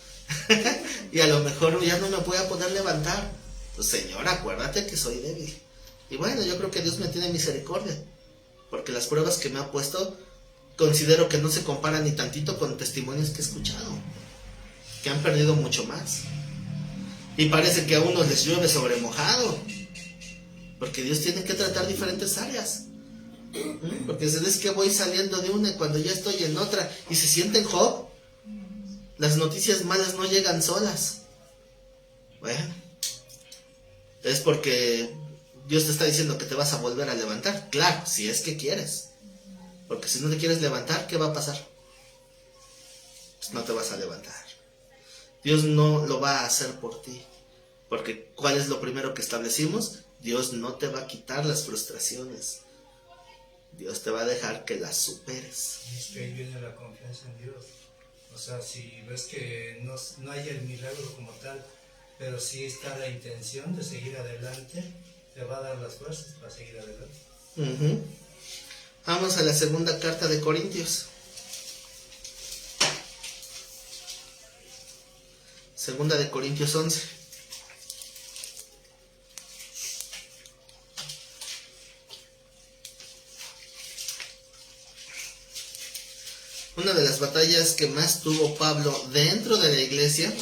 Y a lo mejor ya no me voy a poder levantar. Pues Señor, acuérdate que soy débil. Y bueno, yo creo que Dios me tiene misericordia, porque las pruebas que me ha puesto considero que no se comparan ni tantito con testimonios que he escuchado, que han perdido mucho más. Y parece que a unos les llueve sobre mojado. Porque Dios tiene que tratar diferentes áreas. Porque es que voy saliendo de una cuando ya estoy en otra. Y se sienten Job. Las noticias malas no llegan solas. Bueno, es porque Dios te está diciendo que te vas a volver a levantar. Claro, si es que quieres. Porque si no te quieres levantar, ¿qué va a pasar? Pues no te vas a levantar. Dios no lo va a hacer por ti. Porque ¿cuál es lo primero que establecimos? Dios no te va a quitar las frustraciones. Dios te va a dejar que las superes. Y es que ahí viene la confianza en Dios. O sea, si ves que no hay el milagro como tal, pero sí está la intención de seguir adelante, te va a dar las fuerzas para seguir adelante. Vamos a la segunda carta de Corintios. Segunda de Corintios 11. Una de las batallas que más tuvo Pablo dentro de la iglesia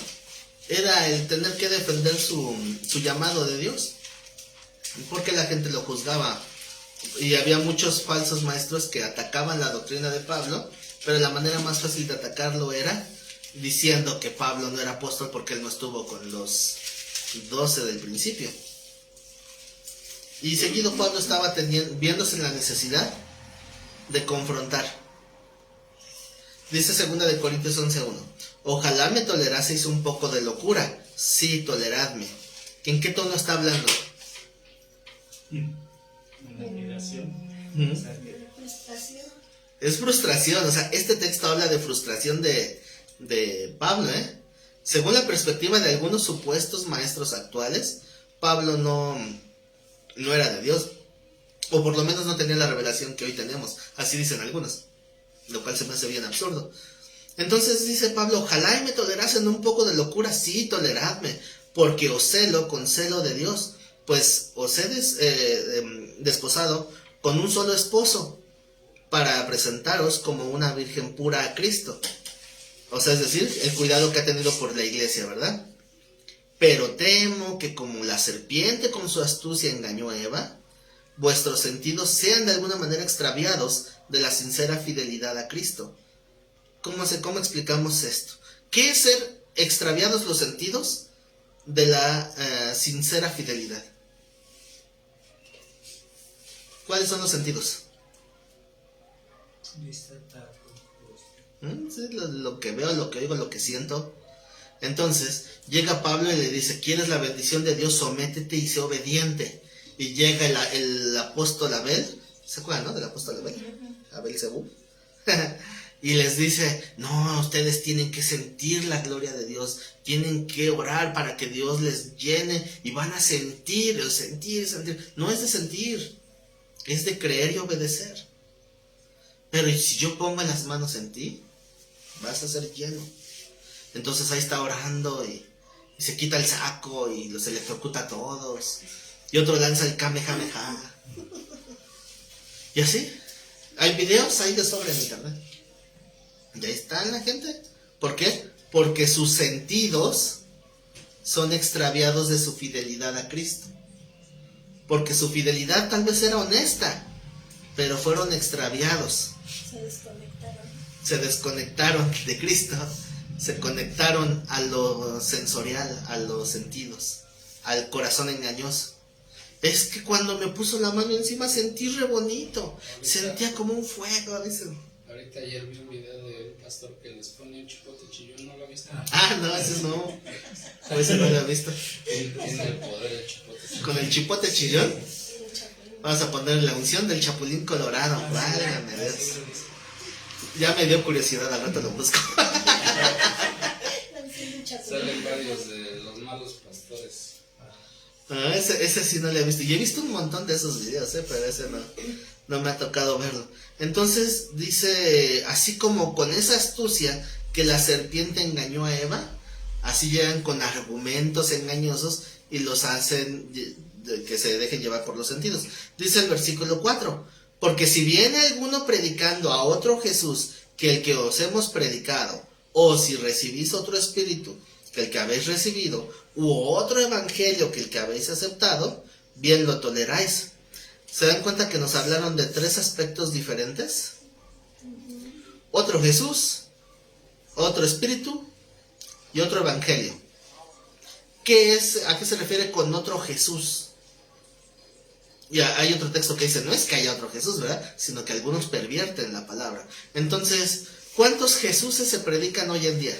era el tener que defender su llamado de Dios, porque la gente lo juzgaba y había muchos falsos maestros que atacaban la doctrina de Pablo, pero la manera más fácil de atacarlo era diciendo que Pablo no era apóstol porque él no estuvo con los 12 del principio. Y seguido Pablo estaba viéndose en la necesidad de confrontar. Dice 2 de Corintios 11:1: ojalá me toleraseis un poco de locura. Sí, toleradme. ¿En qué tono está hablando? Una admiración. Frustración. Es frustración, o sea, este texto habla de frustración de Pablo, ¿eh? Según la perspectiva de algunos supuestos maestros actuales, Pablo no era de Dios, o por lo menos no tenía la revelación que hoy tenemos, así dicen algunos, lo cual se me hace bien absurdo. Entonces dice Pablo: ojalá y me tolerasen un poco de locura. Sí, toleradme, porque os celo con celo de Dios, pues os he desposado con un solo esposo, para presentaros como una virgen pura a Cristo. O sea, es decir, el cuidado que ha tenido por la iglesia, ¿verdad? Pero temo que como la serpiente con su astucia engañó a Eva, vuestros sentidos sean de alguna manera extraviados de la sincera fidelidad a Cristo. ¿Cómo explicamos esto? ¿Qué es ser extraviados los sentidos de la sincera fidelidad? ¿Cuáles son los sentidos? Vista, tacto, Sí, lo que veo, lo que oigo, lo que siento. Entonces llega Pablo y le dice: ¿quieres la bendición de Dios? Sométete y sé obediente. Y llega el apóstol Abel, ¿se acuerdan, no? Del apóstol Abel, Abel Zebú. Y les dice: no, ustedes tienen que sentir la gloria de Dios, tienen que orar para que Dios les llene, y van a sentir. No es de sentir, es de creer y obedecer. Pero ¿y si yo pongo las manos en ti? Vas a ser lleno. Entonces ahí está orando y se quita el saco y los electrocuta a todos. Y otro lanza el Kamehameha. Y así. Hay videos ahí de sobra en internet. Y ahí está la gente. ¿Por qué? Porque sus sentidos son extraviados de su fidelidad a Cristo. Porque su fidelidad tal vez era honesta, pero fueron extraviados. Se desconectaron de Cristo. Se conectaron a lo sensorial, a los sentidos, al corazón engañoso. Es que cuando me puso la mano encima sentí re bonito. Sentía como un fuego a veces. Ahorita ayer vi un video de un pastor que les pone un chipote chillón, ¿no lo has visto? No, ese no. Ese no lo he visto. Tiene el poder del chipote chillón. Con el chipote chillón vamos a poner la unción del chapulín colorado. Válgame Dios. Ya me dio curiosidad, al rato lo busco. Salen varios de los malos pastores. Ese sí no lo he visto. Y he visto un montón de esos videos, pero ese no me ha tocado verlo. Entonces dice: así como con esa astucia que la serpiente engañó a Eva, así llegan con argumentos engañosos y los hacen que se dejen llevar por los sentidos. Dice el versículo 4: porque si viene alguno predicando a otro Jesús que el que os hemos predicado, o si recibís otro espíritu que el que habéis recibido, u otro evangelio que el que habéis aceptado, bien lo toleráis. ¿Se dan cuenta que nos hablaron de 3 aspectos diferentes? Otro Jesús, otro Espíritu y otro Evangelio. ¿A qué se refiere con otro Jesús? Ya hay otro texto que dice, no es que haya otro Jesús, ¿verdad? Sino que algunos pervierten la palabra. Entonces, ¿cuántos Jesuses se predican hoy en día?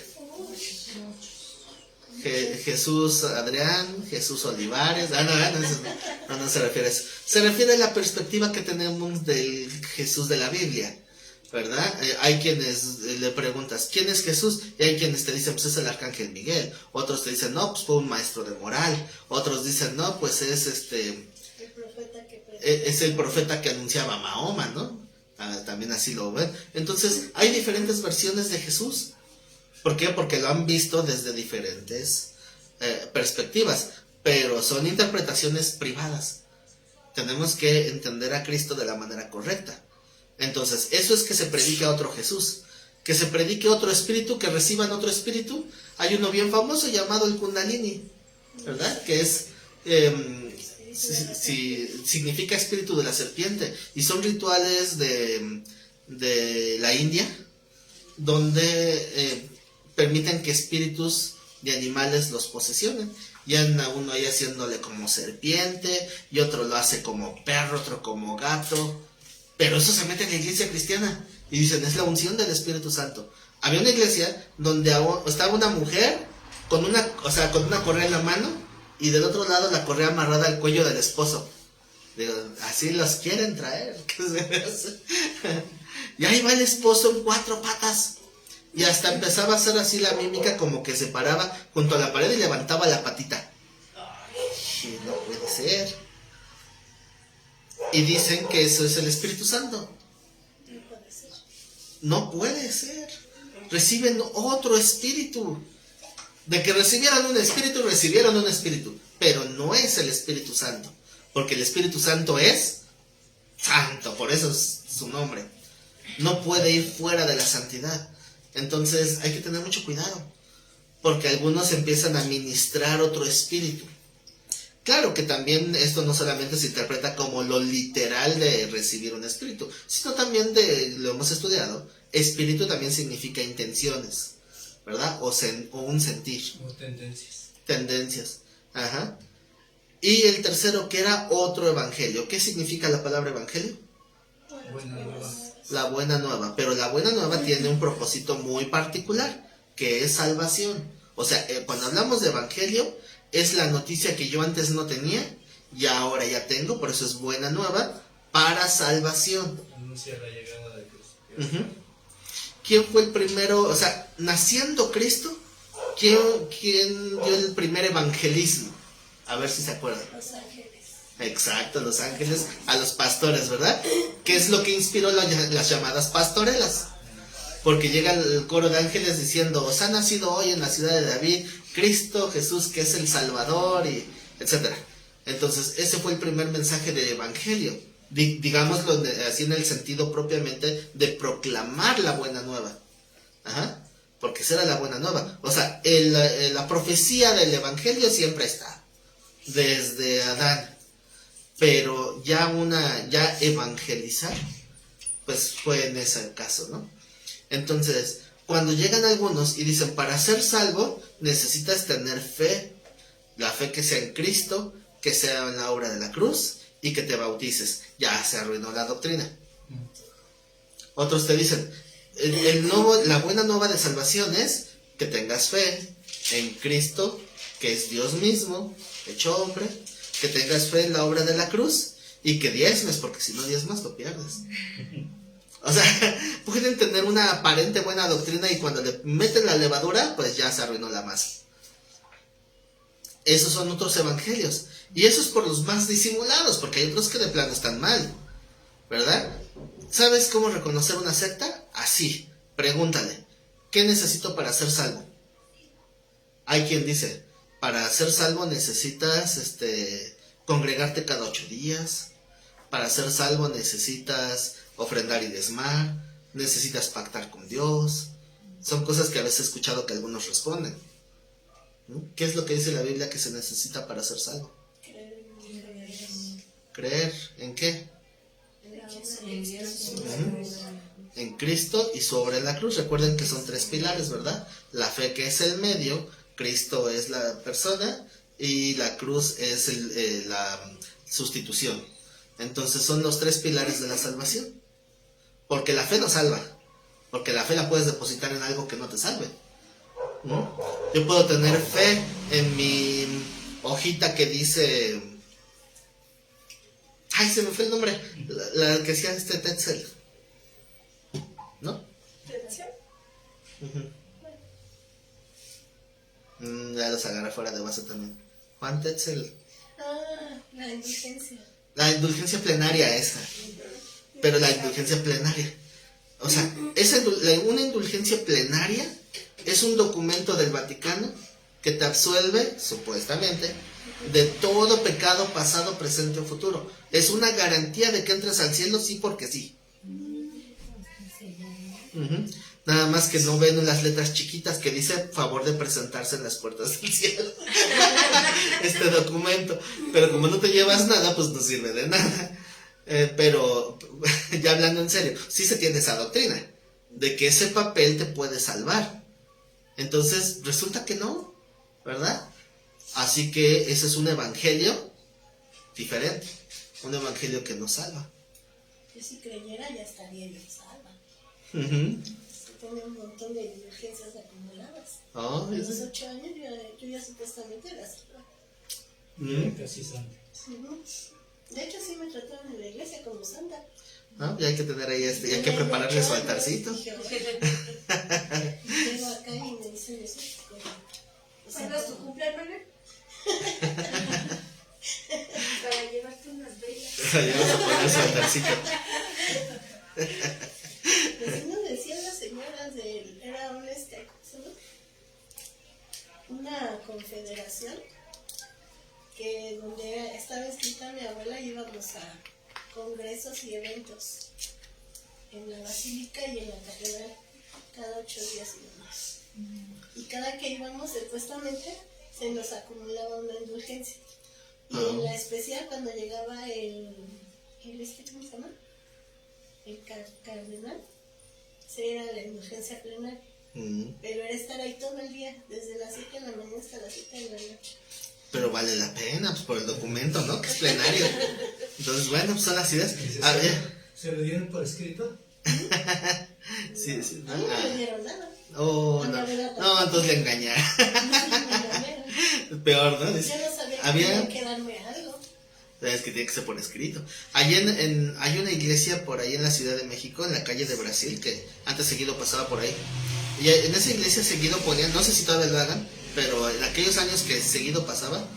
Jesús Adrián, Jesús Olivares, no se refiere a eso. Se refiere a la perspectiva que tenemos del Jesús de la Biblia, ¿verdad? Hay quienes le preguntas, ¿quién es Jesús? Y hay quienes te dicen, pues es el arcángel Miguel. Otros te dicen, no, pues fue un maestro de moral. Otros dicen, no, pues es es el profeta que anunciaba a Mahoma, ¿no? También así lo ven. Entonces, hay diferentes versiones de Jesús. ¿Por qué? Porque lo han visto desde diferentes perspectivas, pero son interpretaciones privadas. Tenemos que entender a Cristo de la manera correcta. Entonces, eso es que se predique a otro Jesús, que se predique otro espíritu, que reciban otro espíritu. Hay uno bien famoso llamado el Kundalini, ¿verdad? Que es, significa espíritu de la serpiente, y son rituales de la India, donde permiten que espíritus de animales los posesionen. Y anda uno ahí haciéndole como serpiente, y otro lo hace como perro, otro como gato. Pero eso se mete en la iglesia cristiana y dicen, es la unción del Espíritu Santo. Había una iglesia donde estaba una mujer con una correa en la mano, y del otro lado la correa amarrada al cuello del esposo. Digo, así los quieren traer. Y ahí va el esposo en 4 patas. Y hasta empezaba a hacer así la mímica, como que se paraba junto a la pared y levantaba la patita. Y no puede ser. Y dicen que eso es el Espíritu Santo. No puede ser. Reciben otro espíritu. De que recibieron un espíritu. Pero no es el Espíritu Santo. Porque el Espíritu Santo es santo. Por eso es su nombre. No puede ir fuera de la santidad. Entonces hay que tener mucho cuidado, porque algunos empiezan a ministrar otro espíritu. Claro que también esto no solamente se interpreta como lo literal de recibir un espíritu, sino también lo hemos estudiado, espíritu también significa intenciones, ¿verdad? O un sentir. O tendencias. Tendencias, ajá. Y el tercero, que era otro evangelio. ¿Qué significa la palabra evangelio? Buena nueva. La buena nueva, pero la buena nueva tiene un propósito muy particular, que es salvación. O sea, cuando hablamos de evangelio, es la noticia que yo antes no tenía y ahora ya tengo, por eso es buena nueva, para salvación. Anuncia la llegada de Cristo. ¿Quién fue el primero? O sea, naciendo Cristo, ¿quién dio el primer evangelismo? A ver si se acuerdan. Los ángeles. Exacto, los ángeles a los pastores, ¿verdad? ¿Qué es lo que inspiró las llamadas pastorelas? Porque llega el coro de ángeles diciendo, os ha nacido hoy en la ciudad de David Cristo Jesús, que es el Salvador, y etcétera. Entonces, ese fue el primer mensaje del evangelio, digámoslo así en el sentido propiamente de proclamar la buena nueva. Ajá. Porque esa era la buena nueva. O sea, la profecía del evangelio siempre está, desde Adán. Pero ya evangelizar, pues fue en ese caso, ¿no? Entonces, cuando llegan algunos y dicen, para ser salvo, necesitas tener fe, la fe que sea en Cristo, que sea en la obra de la cruz, y que te bautices. Ya se arruinó la doctrina. Otros te dicen, la buena nueva de salvación es que tengas fe en Cristo, que es Dios mismo, hecho hombre, que tengas fe en la obra de la cruz y que diezmes, porque si no diezmas lo pierdes. O sea, pueden tener una aparente buena doctrina y cuando le meten la levadura, pues ya se arruinó la masa. Esos son otros evangelios. Y eso es por los más disimulados, porque hay otros que de plano están mal, ¿verdad? ¿Sabes cómo reconocer una secta? Así, pregúntale, ¿qué necesito para ser salvo? Hay quien dice, para ser salvo necesitas congregarte cada 8 días. Para ser salvo necesitas ofrendar y diezmar. Necesitas pactar con Dios. Son cosas que a veces he escuchado que algunos responden, ¿no? ¿Qué es lo que dice la Biblia que se necesita para ser salvo? Creer en qué? En Dios. En Cristo y sobre la cruz. Recuerden que son 3 pilares, ¿verdad? La fe, que es el medio, Cristo es la persona y la cruz es la sustitución. Entonces son los 3 pilares de la salvación. Porque la fe no salva, porque la fe la puedes depositar en algo que no te salve, ¿no? Yo puedo tener fe en mi hojita que dice... Ay, se me fue el nombre. La que decía Tetzel, ¿no? ¿Tentación? Ya los agarra fuera de base también. Juan Tetzel. Ah, la indulgencia. La indulgencia plenaria esa. Pero la indulgencia plenaria. O sea, una indulgencia plenaria es un documento del Vaticano que te absuelve, supuestamente, de todo pecado pasado, presente o futuro. Es una garantía de que entres al cielo sí porque sí. Nada más que no ven las letras chiquitas que dice favor de presentarse en las puertas del cielo. Este documento. Pero como no te llevas nada, pues no sirve de nada. Pero ya hablando en serio, sí se tiene esa doctrina de que ese papel te puede salvar. Entonces resulta que no, ¿verdad? Así que ese es un evangelio diferente, un evangelio que nos salva. Yo si creyera ya estaría yo salva. Uh-huh. Tengo un montón de indulgencias acumuladas. Oh, A los 8 años yo ya supuestamente era salva. Casi santo. De hecho sí me trataron en la iglesia como santa. ¿No? Ya hay que tener ahí hay que prepararle su altarcito. Llego acá y me dicen eso. ¿Cuándo es tu cumpleaños? Para llevarte unas velas. Ahí vamos a poner su altarcito. Así nos decían las señoras era un ¿cómo se llama? Una confederación que donde estaba escrita mi abuela íbamos a congresos y eventos en la basílica y en la catedral cada 8 días y demás. Y cada que íbamos supuestamente se nos acumulaba una indulgencia. Y en la especial cuando llegaba ¿cómo se llama? El cardenal, era la indulgencia plenaria. Pero era estar ahí todo el día, desde las 7 de la mañana hasta las 7 de la noche. Pero vale la pena, pues por el documento, ¿no? Que es plenario. Entonces, bueno, pues son las ideas. A ver. ¿Se lo dieron por escrito? Sí, sí. A mí no me dieron nada. Oh, no. No, entonces le engañaron. Peor, ¿no? Yo no sabía que tenía que darme algo. Es que tiene que ser por escrito. Hay una iglesia por ahí en la Ciudad de México, en la calle de Brasil, que antes seguido pasaba por ahí. Y en esa iglesia seguido ponían, no sé si todavía lo hagan, pero en aquellos años que seguido pasaba,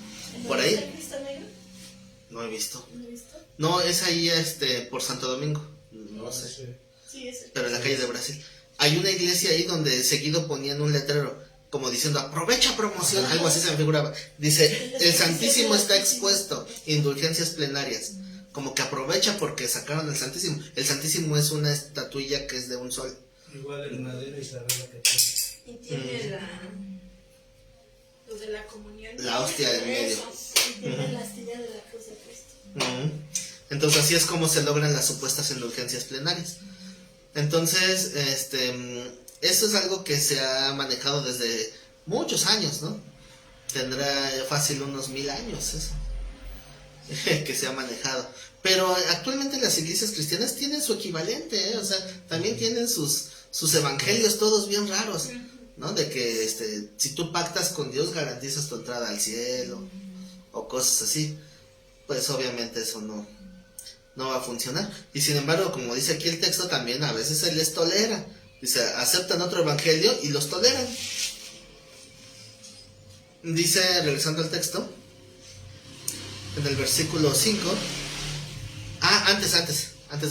por ahí. ¿El Cristo Negro? No he visto. ¿No he visto? No, es ahí por Santo Domingo. No sé. Sí, es el Pero en la calle de Brasil. Hay una iglesia ahí donde seguido ponían un letrero, como diciendo, aprovecha promoción, algo así se me figuraba. Dice, el Santísimo está expuesto, indulgencias plenarias. Como que aprovecha porque sacaron el Santísimo. El Santísimo es una estatuilla que es de un sol. Igual el madero y Isabel la Católica. Y tiene lo de la comunión. La hostia en medio. Y tiene la astilla de la cruz de Cristo. Entonces así es como se logran las supuestas indulgencias plenarias. Entonces, eso es algo que se ha manejado desde muchos años, ¿no? Tendrá fácil unos 1000 años eso, que se ha manejado. Pero actualmente las iglesias cristianas tienen su equivalente, o sea, también tienen sus evangelios todos bien raros, ¿no? De que si tú pactas con Dios garantizas tu entrada al cielo o cosas así. Pues obviamente eso no va a funcionar. Y sin embargo, como dice aquí el texto, también a veces se les tolera. Dice, aceptan otro evangelio y los toleran. Dice, regresando al texto, en el versículo 5. Antes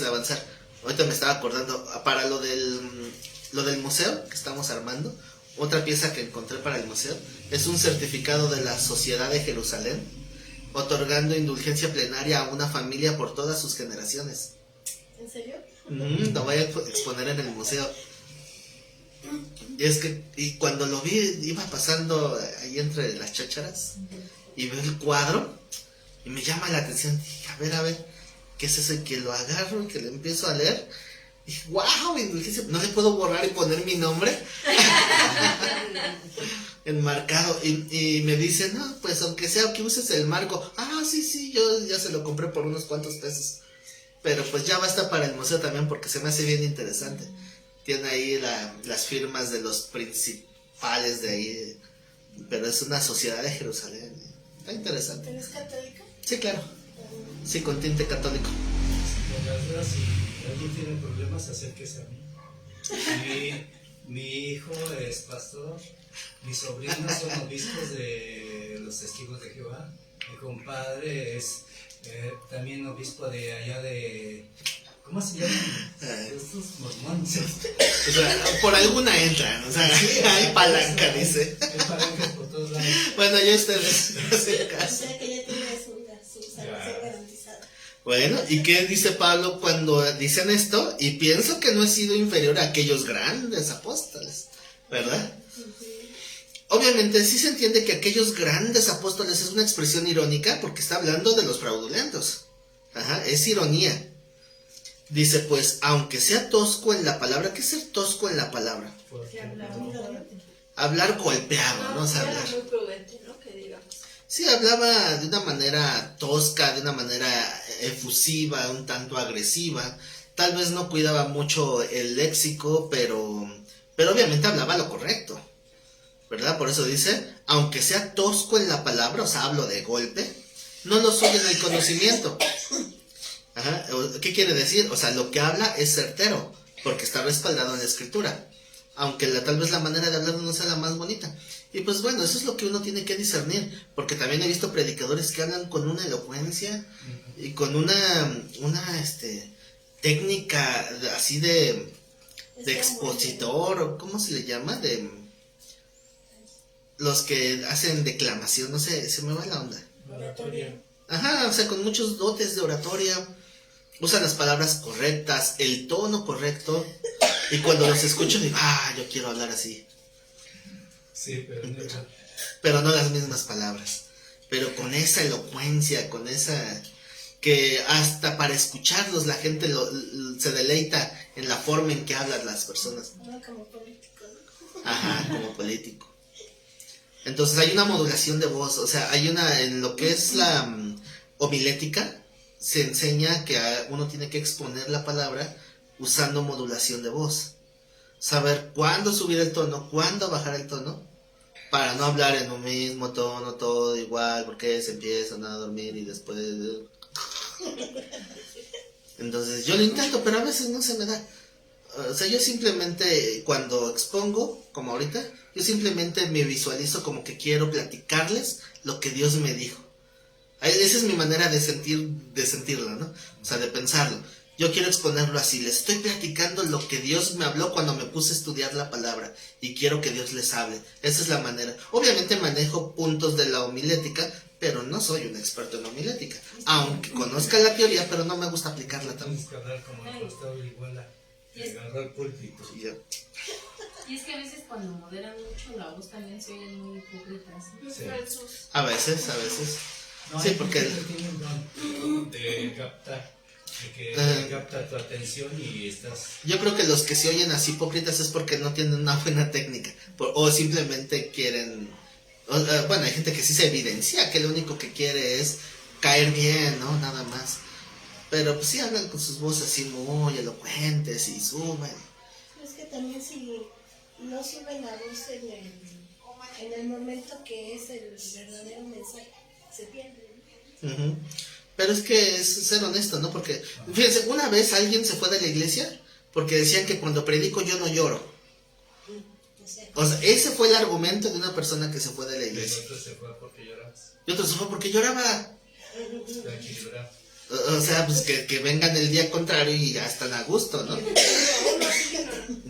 de avanzar, ahorita me estaba acordando, para lo del museo que estamos armando, otra pieza que encontré para el museo es un certificado de la Sociedad de Jerusalén, otorgando indulgencia plenaria a una familia por todas sus generaciones. ¿En serio? Lo voy a exponer en el museo. Y cuando lo vi, iba pasando ahí entre las chácharas y veo el cuadro y me llama la atención. Dije, a ver, ¿qué es eso? Y que lo agarro y que lo empiezo a leer. Dije, wow, no le puedo borrar y poner mi nombre. Enmarcado. Y me dice, no, pues aunque sea que uses el marco. Ah, sí, yo ya se lo compré por unos cuantos pesos. Pero pues ya basta para el museo también porque se me hace bien interesante. Tiene ahí las firmas de los principales de ahí. Pero es una sociedad de Jerusalén. Está interesante. ¿Eres católica? Sí, claro. Sí, con tinte católico. Por las dudas, si alguien tiene problemas, acérquese a mí. Mi hijo es pastor, mis sobrinos son obispos de los Testigos de Jehová, mi compadre es también obispo de allá de... ¿Cómo se llaman? Estos mormones. O sea, por alguna entran, o sea, Sí, hay palanca, dice. Hay palancas por todos lados. Bueno, ya ustedes hacen O caso. sea que ya tiene su salvación garantizada. Bueno, ¿y qué dice Pablo cuando dicen esto? Y pienso que no he sido inferior a aquellos grandes apóstoles, ¿verdad? Obviamente sí se entiende que aquellos grandes apóstoles es una expresión irónica porque está hablando de los fraudulentos. Ajá, es ironía. Dice, pues, aunque sea tosco en la palabra, ¿qué es ser tosco en la palabra? Sí, hablaba muy fuerte. Hablar golpeado, ¿no? O sea, Era hablar. muy prudente, ¿no? Que digamos. Sí, hablaba de una manera tosca, de una manera efusiva, un tanto agresiva. Tal vez no cuidaba mucho el léxico, pero obviamente hablaba lo correcto, ¿verdad? Por eso dice, aunque sea tosco en la palabra, o sea, hablo de golpe, no lo soy en el conocimiento. Ajá. ¿Qué quiere decir? O sea, lo que habla es certero, porque está respaldado en la escritura, aunque tal vez la manera de hablar no sea la más bonita. Y pues bueno, eso es lo que uno tiene que discernir, porque también he visto predicadores que hablan con una elocuencia y con una técnica así de expositor, o ¿cómo se le llama? De los que hacen declamación, no sé, se me va la onda. Oratoria. Ajá, o sea, con muchos dotes de oratoria, usan las palabras correctas, el tono correcto, y cuando los escucho digo, yo quiero hablar así. Sí, Pero no las mismas palabras, pero con esa elocuencia, con esa... que hasta para escucharlos la gente se deleita en la forma en que hablan las personas. Como político, ¿no? Ajá, como político. Entonces hay una modulación de voz, o sea, hay una, en lo que es la homilética, se enseña que uno tiene que exponer la palabra usando modulación de voz. Saber cuándo subir el tono, cuándo bajar el tono, para no hablar en un mismo tono, todo igual, porque se empiezan a dormir y después... Entonces yo lo intento, pero a veces no se me da. O sea, yo simplemente cuando expongo, como ahorita, yo simplemente me visualizo como que quiero platicarles lo que Dios me dijo. Esa es mi manera de sentirlo, ¿no? O sea, de pensarlo. Yo quiero exponerlo así, les estoy platicando lo que Dios me habló cuando me puse a estudiar la palabra y quiero que Dios les hable. Esa es la manera. Obviamente manejo puntos de la homilética, pero no soy un experto en homilética. Aunque conozca la teoría, pero no me gusta aplicarla también. Tienes que hablar como el pastor Iguala, que agarró el púlpito. Y yo, Y es que a veces cuando moderan mucho la voz también se oyen muy hipócritas. Sí. a veces. No, Sí, hay porque... gente que tiene un don de captar, de que capta tu atención y estás... Yo creo que los que se oyen así hipócritas es porque no tienen una buena técnica, o simplemente quieren... bueno, hay gente que sí se evidencia que lo único que quiere es caer bien, ¿no? Nada más. Pero pues sí hablan con sus voces así muy elocuentes y suben. Es que también si no suben la voz en el momento que es el verdadero mensaje, se pierde. Uh-huh. Pero es que es ser honesto, ¿no? Porque, fíjense, una vez alguien se fue de la iglesia porque decían que cuando predico yo no lloro. O sea, ese fue el argumento de una persona que se fue de la El iglesia. otro se fue porque llorabas. Y otro se fue porque lloraba. Está equilibrado. O sea, pues que vengan el día contrario y ya están a gusto, ¿no?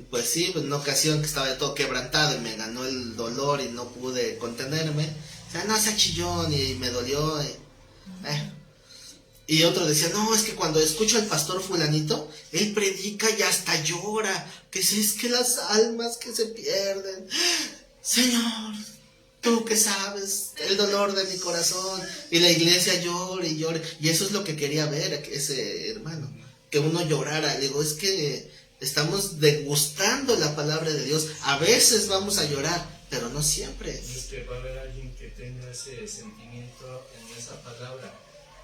Pues sí, pues en una ocasión que estaba todo quebrantado y me ganó el dolor y no pude contenerme. O sea, no, sea chillón y me dolió. Y otro decía, no, es que cuando escucho al pastor fulanito, él predica y hasta llora. Que si es que las almas que se pierden. Señor, tú que sabes el dolor de mi corazón. Y la iglesia llora y llora. Y eso es lo que quería ver ese hermano, que uno llorara. Le digo, es que estamos degustando la palabra de Dios. A veces vamos a llorar, pero no siempre. Es que va a haber alguien que tenga ese sentimiento en esa palabra,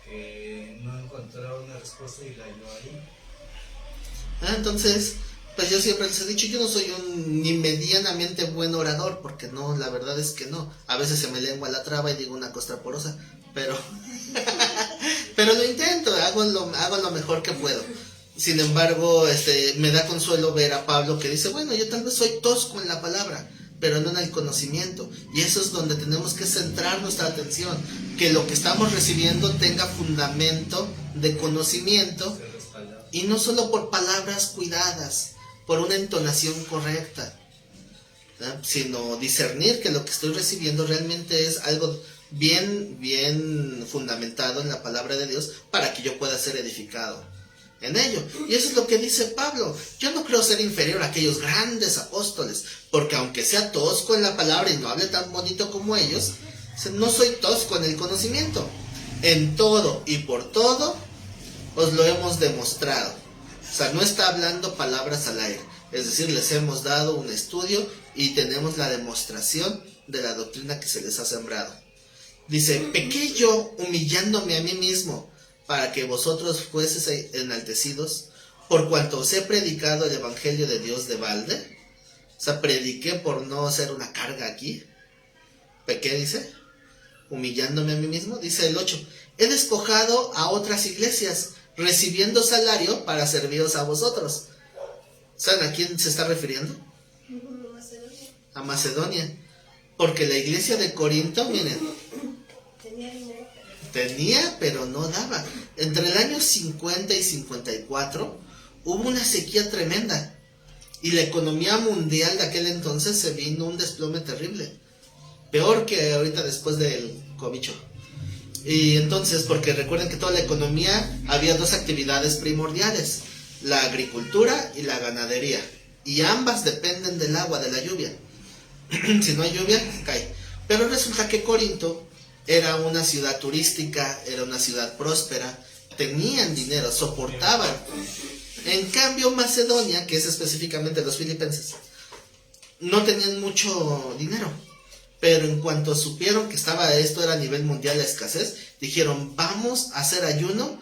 que no encontró una respuesta y la halló ahí. Entonces, pues yo siempre les he dicho, yo no soy ni medianamente buen orador, porque no, la verdad es que no. A veces se me lengua la traba y digo una cosa porosa, pero pero lo intento, hago lo mejor que puedo. Sin embargo, me da consuelo ver a Pablo que dice, bueno, yo tal vez soy tosco en la palabra, pero no en el conocimiento. Y eso es donde tenemos que centrar nuestra atención, que lo que estamos recibiendo tenga fundamento de conocimiento, y no solo por palabras cuidadas, por una entonación correcta, ¿no? Sino discernir que lo que estoy recibiendo realmente es algo bien fundamentado en la palabra de Dios, para que yo pueda ser edificado en ello. Y eso es lo que dice Pablo. Yo no creo ser inferior a aquellos grandes apóstoles, porque aunque sea tosco en la palabra y no hable tan bonito como ellos, no soy tosco en el conocimiento. En todo y por todo os lo hemos demostrado. O sea, no está hablando palabras al aire. Es decir, les hemos dado un estudio y tenemos la demostración de la doctrina que se les ha sembrado. Dice, pequé yo humillándome a mí mismo, para que vosotros fueseis enaltecidos, por cuanto os he predicado el evangelio de Dios de balde. O sea, prediqué por no ser una carga aquí. Pequé, dice, humillándome a mí mismo. Dice el 8, he despojado a otras iglesias, recibiendo salario para serviros a vosotros. ¿Saben a quién se está refiriendo? Macedonia. A Macedonia. Porque la iglesia de Corinto, miren, Tenía dinero. tenía, pero no daba. Entre el año 50 y 54 hubo una sequía tremenda. Y la economía mundial de aquel entonces se vino un desplome terrible. Peor que ahorita después del cobicho. Y entonces, porque recuerden que toda la economía había dos actividades primordiales, la agricultura y la ganadería. Y ambas dependen del agua, de la lluvia. Si no hay lluvia, cae. Pero resulta que Corinto era una ciudad turística, era una ciudad próspera, tenían dinero, soportaban. En cambio, Macedonia, que es específicamente los filipenses, no tenían mucho dinero. Pero en cuanto supieron que esto era a nivel mundial la escasez, dijeron, vamos a hacer ayuno,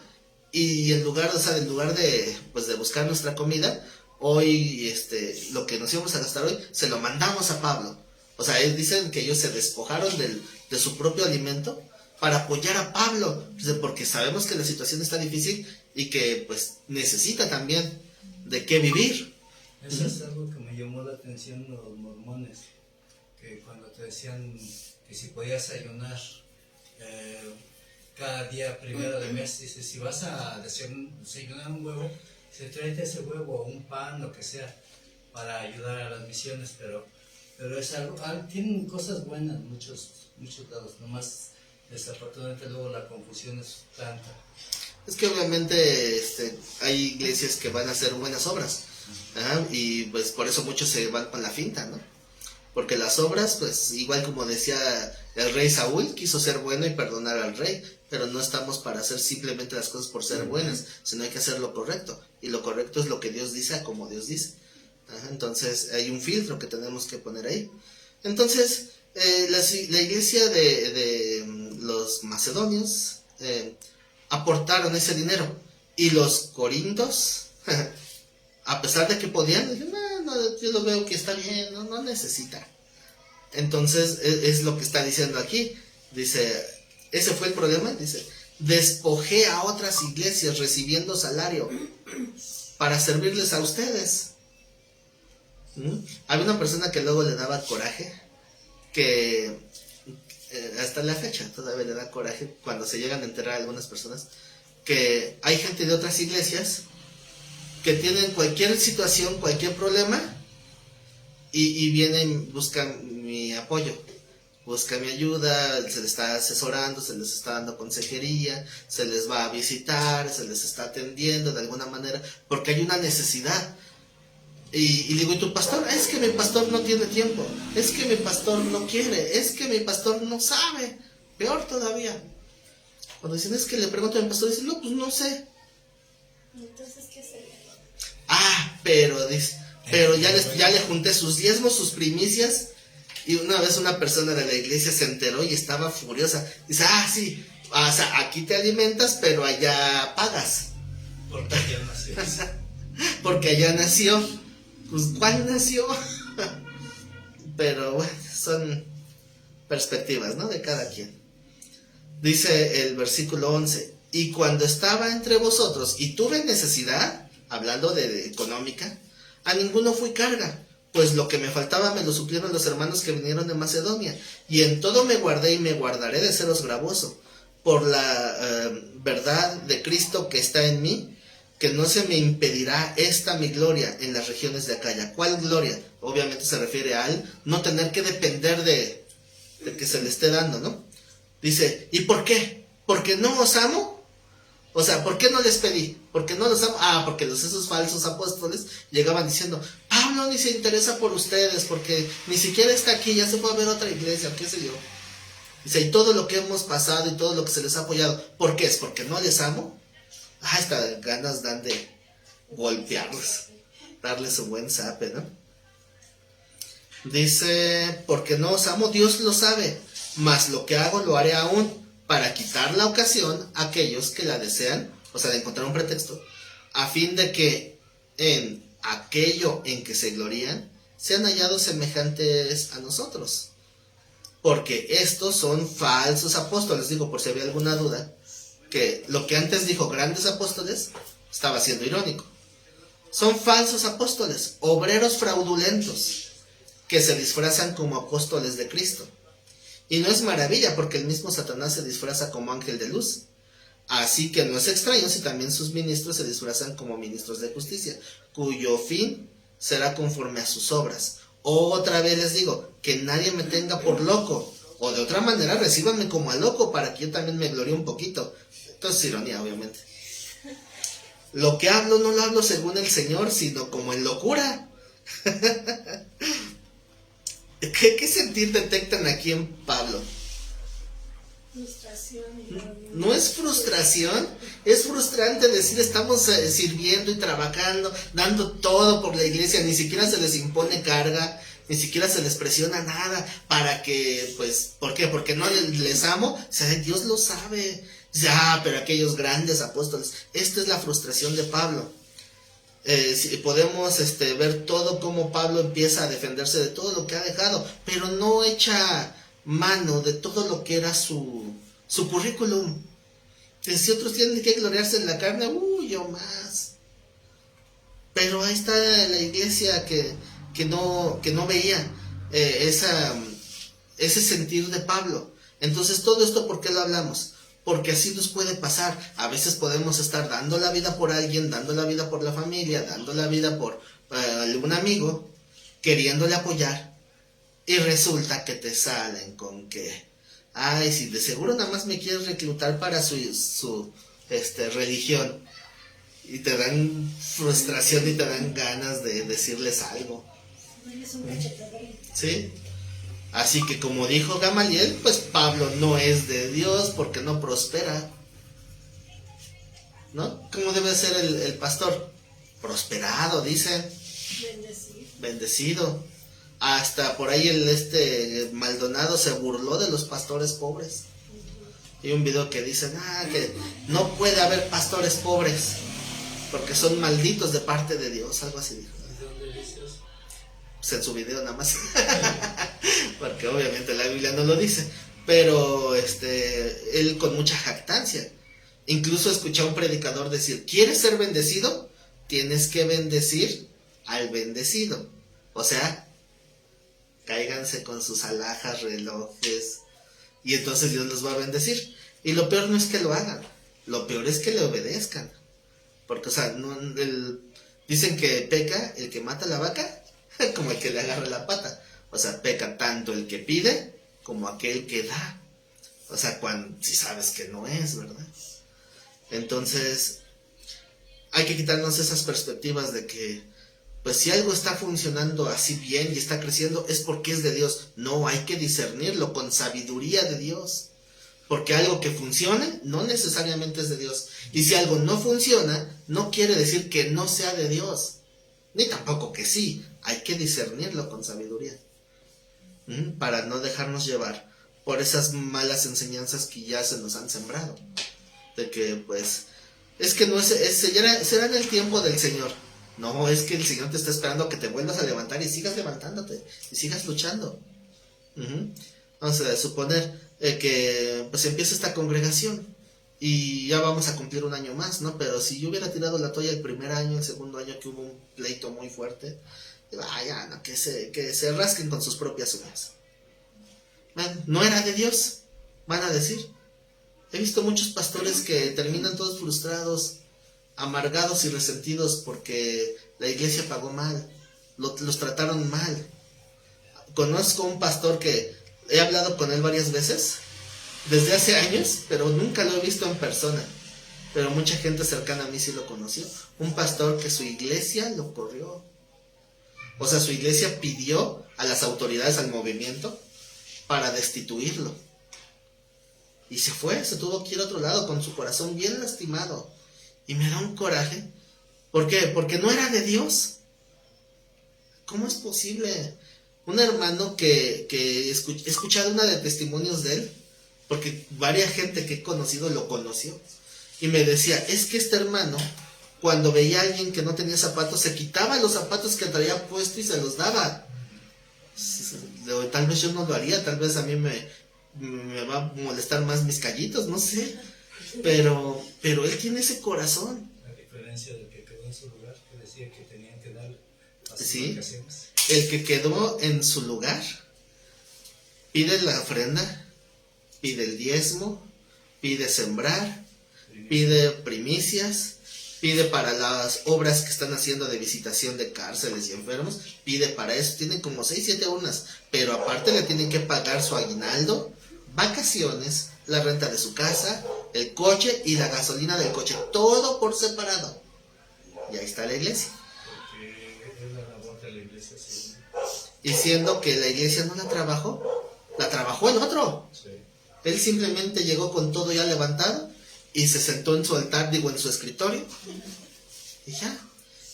y en lugar de buscar nuestra comida, hoy lo que nos íbamos a gastar hoy, se lo mandamos a Pablo. O sea, ellos dicen que ellos se despojaron de su propio alimento para apoyar a Pablo, porque sabemos que la situación está difícil y que pues necesita también de qué vivir. Eso es algo que me llamó la atención los mormones, que cuando te decían que si podías ayunar cada día primero de mes, dices, si vas a desayunar un huevo, se tráete ese huevo o un pan, lo que sea, para ayudar a las misiones, pero es algo, tienen cosas buenas muchos lados, nomás desafortunadamente luego la confusión es tanta. Es que obviamente hay iglesias que van a hacer buenas obras, y pues por eso muchos se van con la finta, ¿no? Porque las obras, pues igual como decía el rey Saúl, quiso ser bueno y perdonar al rey, pero no estamos para hacer simplemente las cosas por ser buenas, sino hay que hacer lo correcto, y lo correcto es lo que Dios dice a como Dios dice. Entonces hay un filtro que tenemos que poner ahí. Entonces la iglesia de los macedonios aportaron ese dinero, y los corintos a pesar de que podían, no, yo lo veo que está bien, no necesita. Entonces es lo que está diciendo aquí. Dice, ese fue el problema. Dice, despojé a otras iglesias recibiendo salario para servirles a ustedes. Había una persona que luego le daba coraje, que hasta la fecha todavía le da coraje cuando se llegan a enterar algunas personas, que hay gente de otras iglesias que tienen cualquier situación, cualquier problema, y vienen, buscan mi apoyo, buscan mi ayuda, se les está asesorando, se les está dando consejería, se les va a visitar, se les está atendiendo de alguna manera, porque hay una necesidad. Y digo, ¿y tu pastor? Es que mi pastor no tiene tiempo, es que mi pastor no quiere, es que mi pastor no sabe. Peor todavía. Cuando dicen, es que le pregunto a mi pastor, dicen, no, pues no sé. Entonces, ¿qué sería? Pero dice, pero ya le junté sus diezmos, sus primicias. Y una vez una persona de la iglesia se enteró y estaba furiosa. Dice, sí, o sea, aquí te alimentas, pero allá pagas. Porque allá nació. Porque allá nació. Pues, ¿cuál nació? Pero bueno, son perspectivas, ¿no? De cada quien. Dice el versículo 11, y cuando estaba entre vosotros y tuve necesidad, hablando de económica, a ninguno fui carga, pues lo que me faltaba me lo suplieron los hermanos que vinieron de Macedonia, y en todo me guardé y me guardaré de seros gravoso, por la verdad de Cristo que está en mí, que no se me impedirá esta mi gloria en las regiones de Acaya. ¿Cuál gloria? Obviamente se refiere al no tener que depender de que se le esté dando, ¿no? Dice, ¿y por qué? ¿Porque no os amo? O sea, ¿por qué no les pedí? ¿Porque no los amo? Porque esos falsos apóstoles llegaban diciendo, Pablo ni se interesa por ustedes, porque ni siquiera está aquí, ya se fue a ver otra iglesia, qué sé yo. Dice, y todo lo que hemos pasado y todo lo que se les ha apoyado, ¿por qué? ¿Es porque no les amo? Hasta ganas dan de golpearlos, darles un buen zape, ¿no? Dice, porque no os amo, Dios lo sabe, mas lo que hago lo haré aún, para quitar la ocasión a aquellos que la desean, o sea, de encontrar un pretexto, a fin de que en aquello en que se glorían, sean hallados semejantes a nosotros. Porque estos son falsos apóstoles, digo, por si había alguna duda, que lo que antes dijo grandes apóstoles, estaba siendo irónico. Son falsos apóstoles, obreros fraudulentos, que se disfrazan como apóstoles de Cristo. Y no es maravilla, porque el mismo Satanás se disfraza como ángel de luz. Así que no es extraño si también sus ministros se disfrazan como ministros de justicia, cuyo fin será conforme a sus obras. Otra vez les digo, que nadie me tenga por loco, o de otra manera recíbanme como a loco, para que yo también me gloríe un poquito. Entonces, ironía, obviamente. Lo que hablo no lo hablo según el Señor, sino como en locura. ¿Qué sentir detectan aquí en Pablo? Frustración. No es frustración, es frustrante decir estamos sirviendo y trabajando, dando todo por la iglesia, ni siquiera se les impone carga, ni siquiera se les presiona nada, para que, pues, ¿por qué? Porque no les amo, o sea, Dios lo sabe. Pero aquellos grandes apóstoles, esta es la frustración de Pablo. Si podemos ver todo cómo Pablo empieza a defenderse de todo lo que ha dejado, pero no echa mano de todo lo que era su currículum. Si otros tienen que gloriarse en la carne, yo más. Pero ahí está la iglesia que no veía ese sentir de Pablo. Entonces, todo esto, ¿por qué lo hablamos? Porque así nos puede pasar. A veces podemos estar dando la vida por alguien, dando la vida por la familia, dando la vida por algún amigo, queriéndole apoyar, y resulta que te salen con que, si de seguro nada más me quieres reclutar para su religión, y te dan frustración y te dan ganas de decirles algo. ¿Sí? Así que, como dijo Gamaliel, pues Pablo no es de Dios porque no prospera, ¿no? ¿Cómo debe ser el pastor? Prosperado, dicen. Bendecido. Hasta por ahí Maldonado se burló de los pastores pobres. Hay un video que dicen, que no puede haber pastores pobres porque son malditos de parte de Dios, algo así dijo. Pues en su video nada más. Porque obviamente la Biblia no lo dice, pero él con mucha jactancia. Incluso escuché a un predicador decir, ¿quieres ser bendecido? Tienes que bendecir al bendecido. O sea, cáiganse con sus alhajas, relojes, y entonces Dios los va a bendecir. Y lo peor no es que lo hagan, lo peor es que le obedezcan. Porque, o sea, dicen que peca el que mata la vaca como el que le agarra la pata. O sea, peca tanto el que pide como aquel que da. O sea, si sabes que no es, ¿verdad? Entonces, hay que quitarnos esas perspectivas de que pues si algo está funcionando así bien y está creciendo, es porque es de Dios. No, hay que discernirlo con sabiduría de Dios. Porque algo que funcione no necesariamente es de Dios. Y si algo no funciona, no quiere decir que no sea de Dios. Ni tampoco que sí. Hay que discernirlo con sabiduría. Para no dejarnos llevar por esas malas enseñanzas que ya se nos han sembrado. De que pues, es que no será en el tiempo del Señor. No, es que el Señor te está esperando que te vuelvas a levantar y sigas levantándote y sigas luchando. Vamos a suponer que pues empieza esta congregación y ya vamos a cumplir un año más, ¿no? Pero si yo hubiera tirado la toalla el primer año, el segundo año que hubo un pleito muy fuerte, vaya, no, que se rasquen con sus propias uñas. No era de Dios, van a decir. He visto muchos pastores que terminan todos frustrados, amargados y resentidos porque la iglesia pagó mal, los trataron mal. Conozco un pastor que he hablado con él varias veces, desde hace años, pero nunca lo he visto en persona. Pero mucha gente cercana a mí sí lo conoció. Un pastor que su iglesia lo corrió. O sea, su iglesia pidió a las autoridades, al movimiento, para destituirlo. Y se fue, se tuvo que ir a otro lado con su corazón bien lastimado. Y me da un coraje. ¿Por qué? Porque no era de Dios. ¿Cómo es posible? Un hermano que he escuchado una de testimonios de él, porque varias gente que he conocido lo conoció. Y me decía, es que este hermano, cuando veía a alguien que no tenía zapatos, se quitaba los zapatos que traía puesto y se los daba. Tal vez yo no lo haría, tal vez a mí me va a molestar más mis callitos, no sé. Pero él tiene ese corazón. La diferencia del que quedó en su lugar, que decía que tenían que dar las Sí, ocasiones. el que quedó en su lugar pide la ofrenda, pide el diezmo, pide sembrar, pide primicias, pide para las obras que están haciendo de visitación de cárceles y enfermos, pide para eso, tienen como 6, 7 urnas, pero aparte le tienen que pagar su aguinaldo, vacaciones, la renta de su casa, el coche y la gasolina del coche, todo por separado. Y ahí está la iglesia. Porque es la labor de la iglesia, sí. Y siendo que la iglesia no la trabajó el otro. Sí. Él simplemente llegó con todo ya levantado y se sentó en su altar, en su escritorio. Y ya.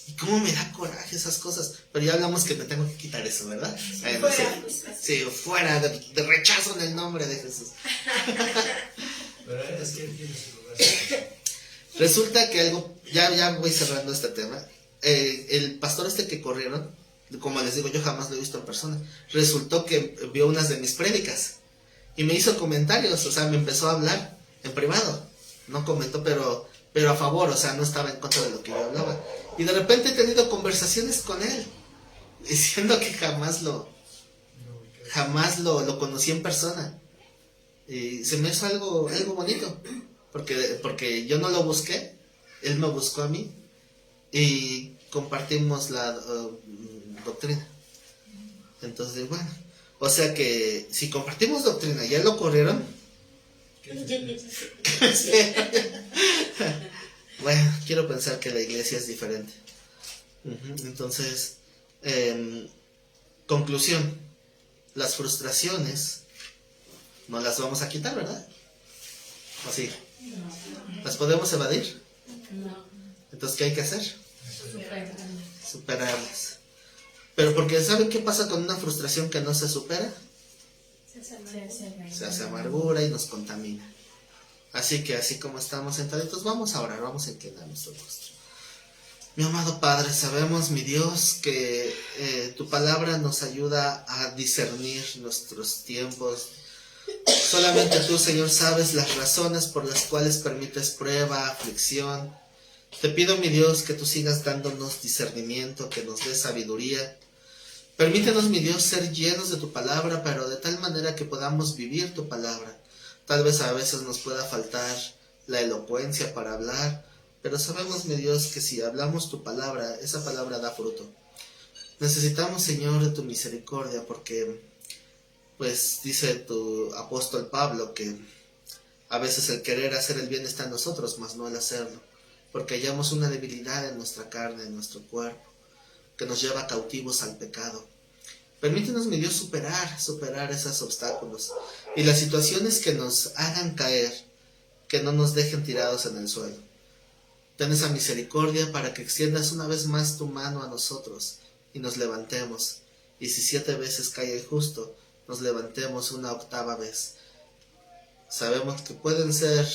Y cómo me da coraje esas cosas. Pero ya hablamos que me tengo que quitar eso, ¿verdad? Sí, fuera de rechazo en el nombre de Jesús. Pero es que él tiene su lugar. Resulta que algo, ya voy cerrando este tema. El pastor que corrieron, como les digo, yo jamás lo he visto en persona. Resultó que vio unas de mis prédicas y me hizo comentarios, o sea, me empezó a hablar en privado. No comentó, pero a favor, o sea, no estaba en contra de lo que yo hablaba. Y de repente he tenido conversaciones con él, diciendo que jamás lo conocí en persona. Y se me hizo algo bonito, porque yo no lo busqué, él me buscó a mí y compartimos la doctrina. Entonces, bueno, o sea que si compartimos doctrina, ya lo corrieron. Bueno, quiero pensar que la iglesia es diferente. Entonces, conclusión, las frustraciones no las vamos a quitar, ¿verdad? ¿O sí? ¿Las podemos evadir? No. Entonces, ¿qué hay que hacer? Superarlas. Pero porque ¿saben qué pasa con una frustración que no se supera? Se hace amargura y nos contamina. Así que así como estamos sentaditos, vamos a orar, vamos a inclinar nuestro rostro. Mi amado Padre, sabemos, mi Dios, que tu palabra nos ayuda a discernir nuestros tiempos. Solamente tú, Señor, sabes las razones por las cuales permites prueba, aflicción. Te pido, mi Dios, que tú sigas dándonos discernimiento, que nos des sabiduría. Permítenos, mi Dios, ser llenos de tu palabra, pero de tal manera que podamos vivir tu palabra. Tal vez a veces nos pueda faltar la elocuencia para hablar, pero sabemos, mi Dios, que si hablamos tu palabra, esa palabra da fruto. Necesitamos, Señor, de tu misericordia, porque, pues, dice tu apóstol Pablo que a veces el querer hacer el bien está en nosotros, mas no el hacerlo, porque hallamos una debilidad en nuestra carne, en nuestro cuerpo. que nos lleva cautivos al pecado. Permítenos, mi Dios, superar esos obstáculos y las situaciones que nos hagan caer, que no nos dejen tirados en el suelo. Ten esa misericordia para que extiendas una vez más tu mano a nosotros y nos levantemos. Y si 7 veces cae el justo, nos levantemos una 8ª vez. Sabemos que pueden ser,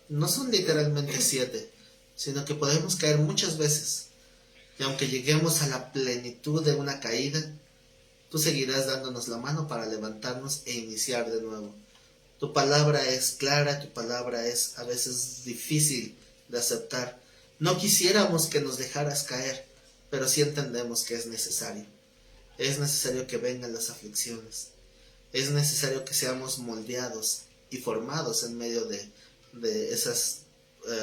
no son literalmente 7, sino que podemos caer muchas veces. Y aunque lleguemos a la plenitud de una caída, tú seguirás dándonos la mano para levantarnos e iniciar de nuevo. Tu palabra es clara, tu palabra es a veces difícil de aceptar. No quisiéramos que nos dejaras caer, pero sí entendemos que es necesario. Es necesario que vengan las aflicciones. Es necesario que seamos moldeados y formados en medio de esas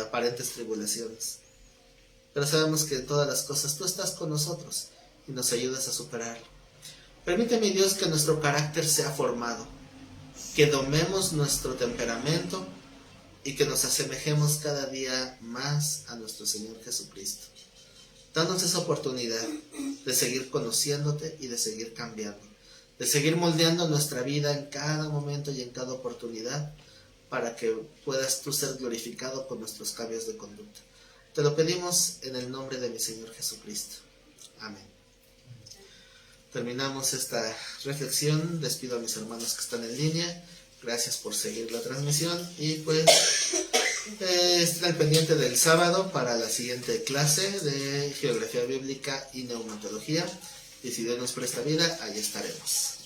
aparentes tribulaciones. Pero sabemos que en todas las cosas tú estás con nosotros y nos ayudas a superarlo. Permíteme, Dios, que nuestro carácter sea formado, que domemos nuestro temperamento y que nos asemejemos cada día más a nuestro Señor Jesucristo. Danos esa oportunidad de seguir conociéndote y de seguir cambiando, de seguir moldeando nuestra vida en cada momento y en cada oportunidad para que puedas tú ser glorificado con nuestros cambios de conducta. Te lo pedimos en el nombre de mi Señor Jesucristo. Amén. Terminamos esta reflexión. Despido a mis hermanos que están en línea. Gracias por seguir la transmisión. Y pues estén al pendiente del sábado para la siguiente clase de Geografía Bíblica y Neumatología. Y si Dios nos presta vida, ahí estaremos.